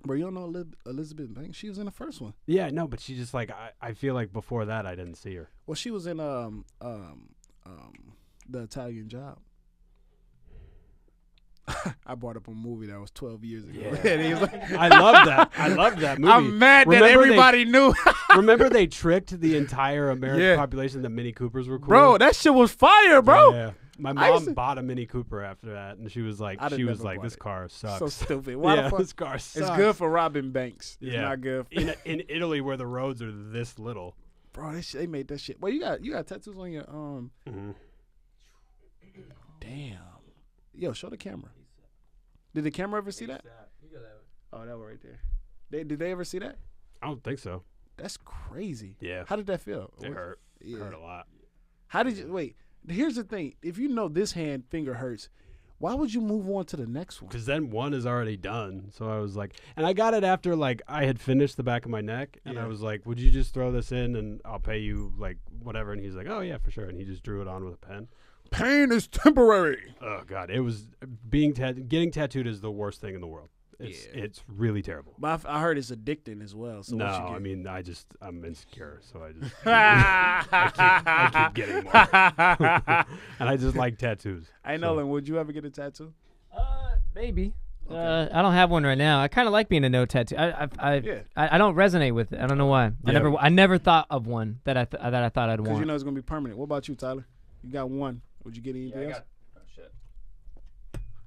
Speaker 2: Bro, you don't know Elizabeth Banks? She was in the first one.
Speaker 1: Yeah, no, but she just like I feel like before that I didn't see her.
Speaker 2: Well, she was in The Italian Job. I brought up a movie that was 12 years ago.
Speaker 1: Yeah.
Speaker 2: And he was like,
Speaker 1: I love that movie.
Speaker 2: I'm mad that everybody knew.
Speaker 1: Remember they tricked the entire American population that Mini Coopers were cool?
Speaker 2: Bro, that shit was fire, bro.
Speaker 1: Yeah. My mom bought a Mini Cooper after that, and she was like, this car sucks.
Speaker 2: So stupid. Why the fuck?
Speaker 1: This car sucks.
Speaker 2: It's good for robbing banks. It's
Speaker 1: yeah.
Speaker 2: not good.
Speaker 1: In Italy, where the roads are this little.
Speaker 2: Bro, they made that shit. Well, you got tattoos on your
Speaker 1: Mm-hmm.
Speaker 2: Damn. Yo, show the camera. Did the camera ever see that? Oh, that one right there. Did they ever see that?
Speaker 1: I don't think so.
Speaker 2: That's crazy.
Speaker 1: Yeah.
Speaker 2: How did that feel?
Speaker 1: It hurt.
Speaker 2: Yeah.
Speaker 1: It hurt a lot.
Speaker 2: How did you wait? Here's the thing: if you know this finger hurts, why would you move on to the next one?
Speaker 1: Because then one is already done. So I was like, and I got it after like I had finished the back of my neck, and I was like, would you just throw this in and I'll pay you like whatever? And he's like, oh yeah, for sure. And he just drew it on with a pen.
Speaker 2: Pain is temporary.
Speaker 1: Oh God, it was getting tattooed is the worst thing in the world. It's really terrible.
Speaker 2: But I heard it's addicting as well. So
Speaker 1: No,
Speaker 2: once you get
Speaker 1: I mean I'm insecure, so I just I keep getting more, and I just like tattoos.
Speaker 2: Hey Nolan, would you ever get a tattoo?
Speaker 3: Maybe.
Speaker 2: Okay.
Speaker 3: I don't have one right now. I kind of like being a no tattoo. I don't resonate with it. I don't know why.
Speaker 1: Yeah.
Speaker 3: I never thought of one that I thought I'd
Speaker 2: Because
Speaker 3: want.
Speaker 2: you know it's gonna be permanent. What about you, Tyler? You got one. Would you get anything else?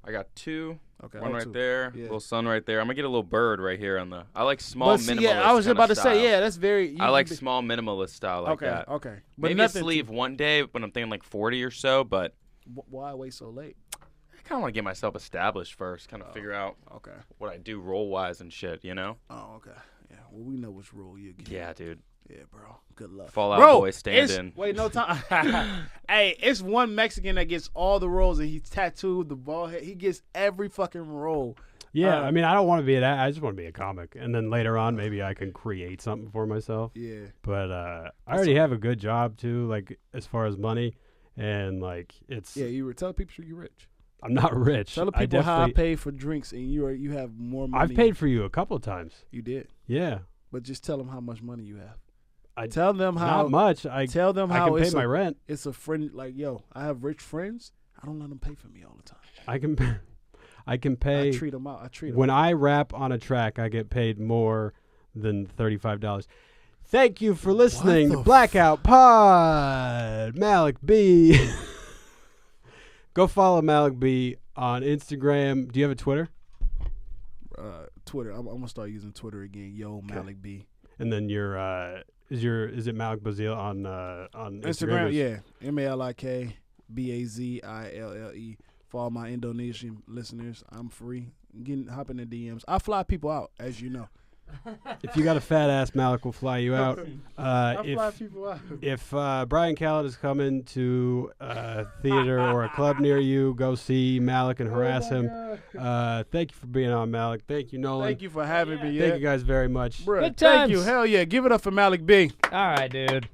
Speaker 4: I got 2.
Speaker 2: Okay,
Speaker 4: One
Speaker 2: oh,
Speaker 4: right
Speaker 2: 2.
Speaker 4: there,
Speaker 2: Yeah.
Speaker 4: little sun right there. I'm gonna get a little bird right here on the. I like small minimalist.
Speaker 2: Yeah, I was just about to
Speaker 4: style.
Speaker 2: say, yeah, that's very.
Speaker 4: I like small minimalist style like
Speaker 2: okay,
Speaker 4: that.
Speaker 2: okay. But
Speaker 4: Maybe a
Speaker 2: nothing
Speaker 4: sleeve one day when I'm thinking like 40 or so, but
Speaker 2: Why wait so late?
Speaker 4: I kind of want to get myself established first, kind of figure out
Speaker 2: Okay.
Speaker 4: what I do role wise and shit, you know?
Speaker 2: Oh, okay. Yeah. Well, we know which role you get.
Speaker 4: Yeah, dude.
Speaker 2: Yeah, bro. Good luck.
Speaker 4: Fallout
Speaker 2: Bro,
Speaker 4: Boy stand in.
Speaker 2: Wait, no time. Hey, it's one Mexican that gets all the roles, and he's tattooed the bald head. He gets every fucking role.
Speaker 1: Yeah, I mean, I don't want to be I just want to be a comic, and then later on, maybe I can create something for myself.
Speaker 2: Yeah.
Speaker 1: But I already have a good job too, like as far as money, and like it's.
Speaker 2: Yeah, you were telling people you're rich.
Speaker 1: I'm not rich.
Speaker 2: Tell the people how I pay for drinks, and you have more money.
Speaker 1: I've paid for you a couple of times.
Speaker 2: You did,
Speaker 1: Yeah.
Speaker 2: but just tell them how much money you have.
Speaker 1: I
Speaker 2: Tell them how.
Speaker 1: Not much.
Speaker 2: Tell them
Speaker 1: I
Speaker 2: how
Speaker 1: can pay
Speaker 2: it's
Speaker 1: my rent.
Speaker 2: It's a friend. Like, yo, I have rich friends. I don't let them pay for me all the time.
Speaker 1: I can pay.
Speaker 2: I treat them out.
Speaker 1: When I rap on a track, I get paid more than $35. Thank you for listening to Blackout Pod. Malik B. Go follow Malik B on Instagram. Do you have a Twitter?
Speaker 2: Twitter. I'm gonna start using Twitter again. Yo, Malik B.
Speaker 1: And then is it Malik Bazile on
Speaker 2: Instagram? Yeah, MalikBazille. For all my Indonesian listeners, I'm free. Hop in the DMs. I fly people out, as you know.
Speaker 1: If you got a fat ass, Malik will fly you out.
Speaker 2: I fly people out.
Speaker 1: If Brian Khaled is coming to a theater or a club near you, go see Malik and harass him. Thank you for being on, Malik. Thank you, Nolan.
Speaker 2: Thank you for having me.
Speaker 1: Thank you guys very much.
Speaker 2: Bruh,
Speaker 3: Good
Speaker 2: thank
Speaker 3: times.
Speaker 2: you. Hell yeah. Give it up for Malik B.
Speaker 3: All right, dude.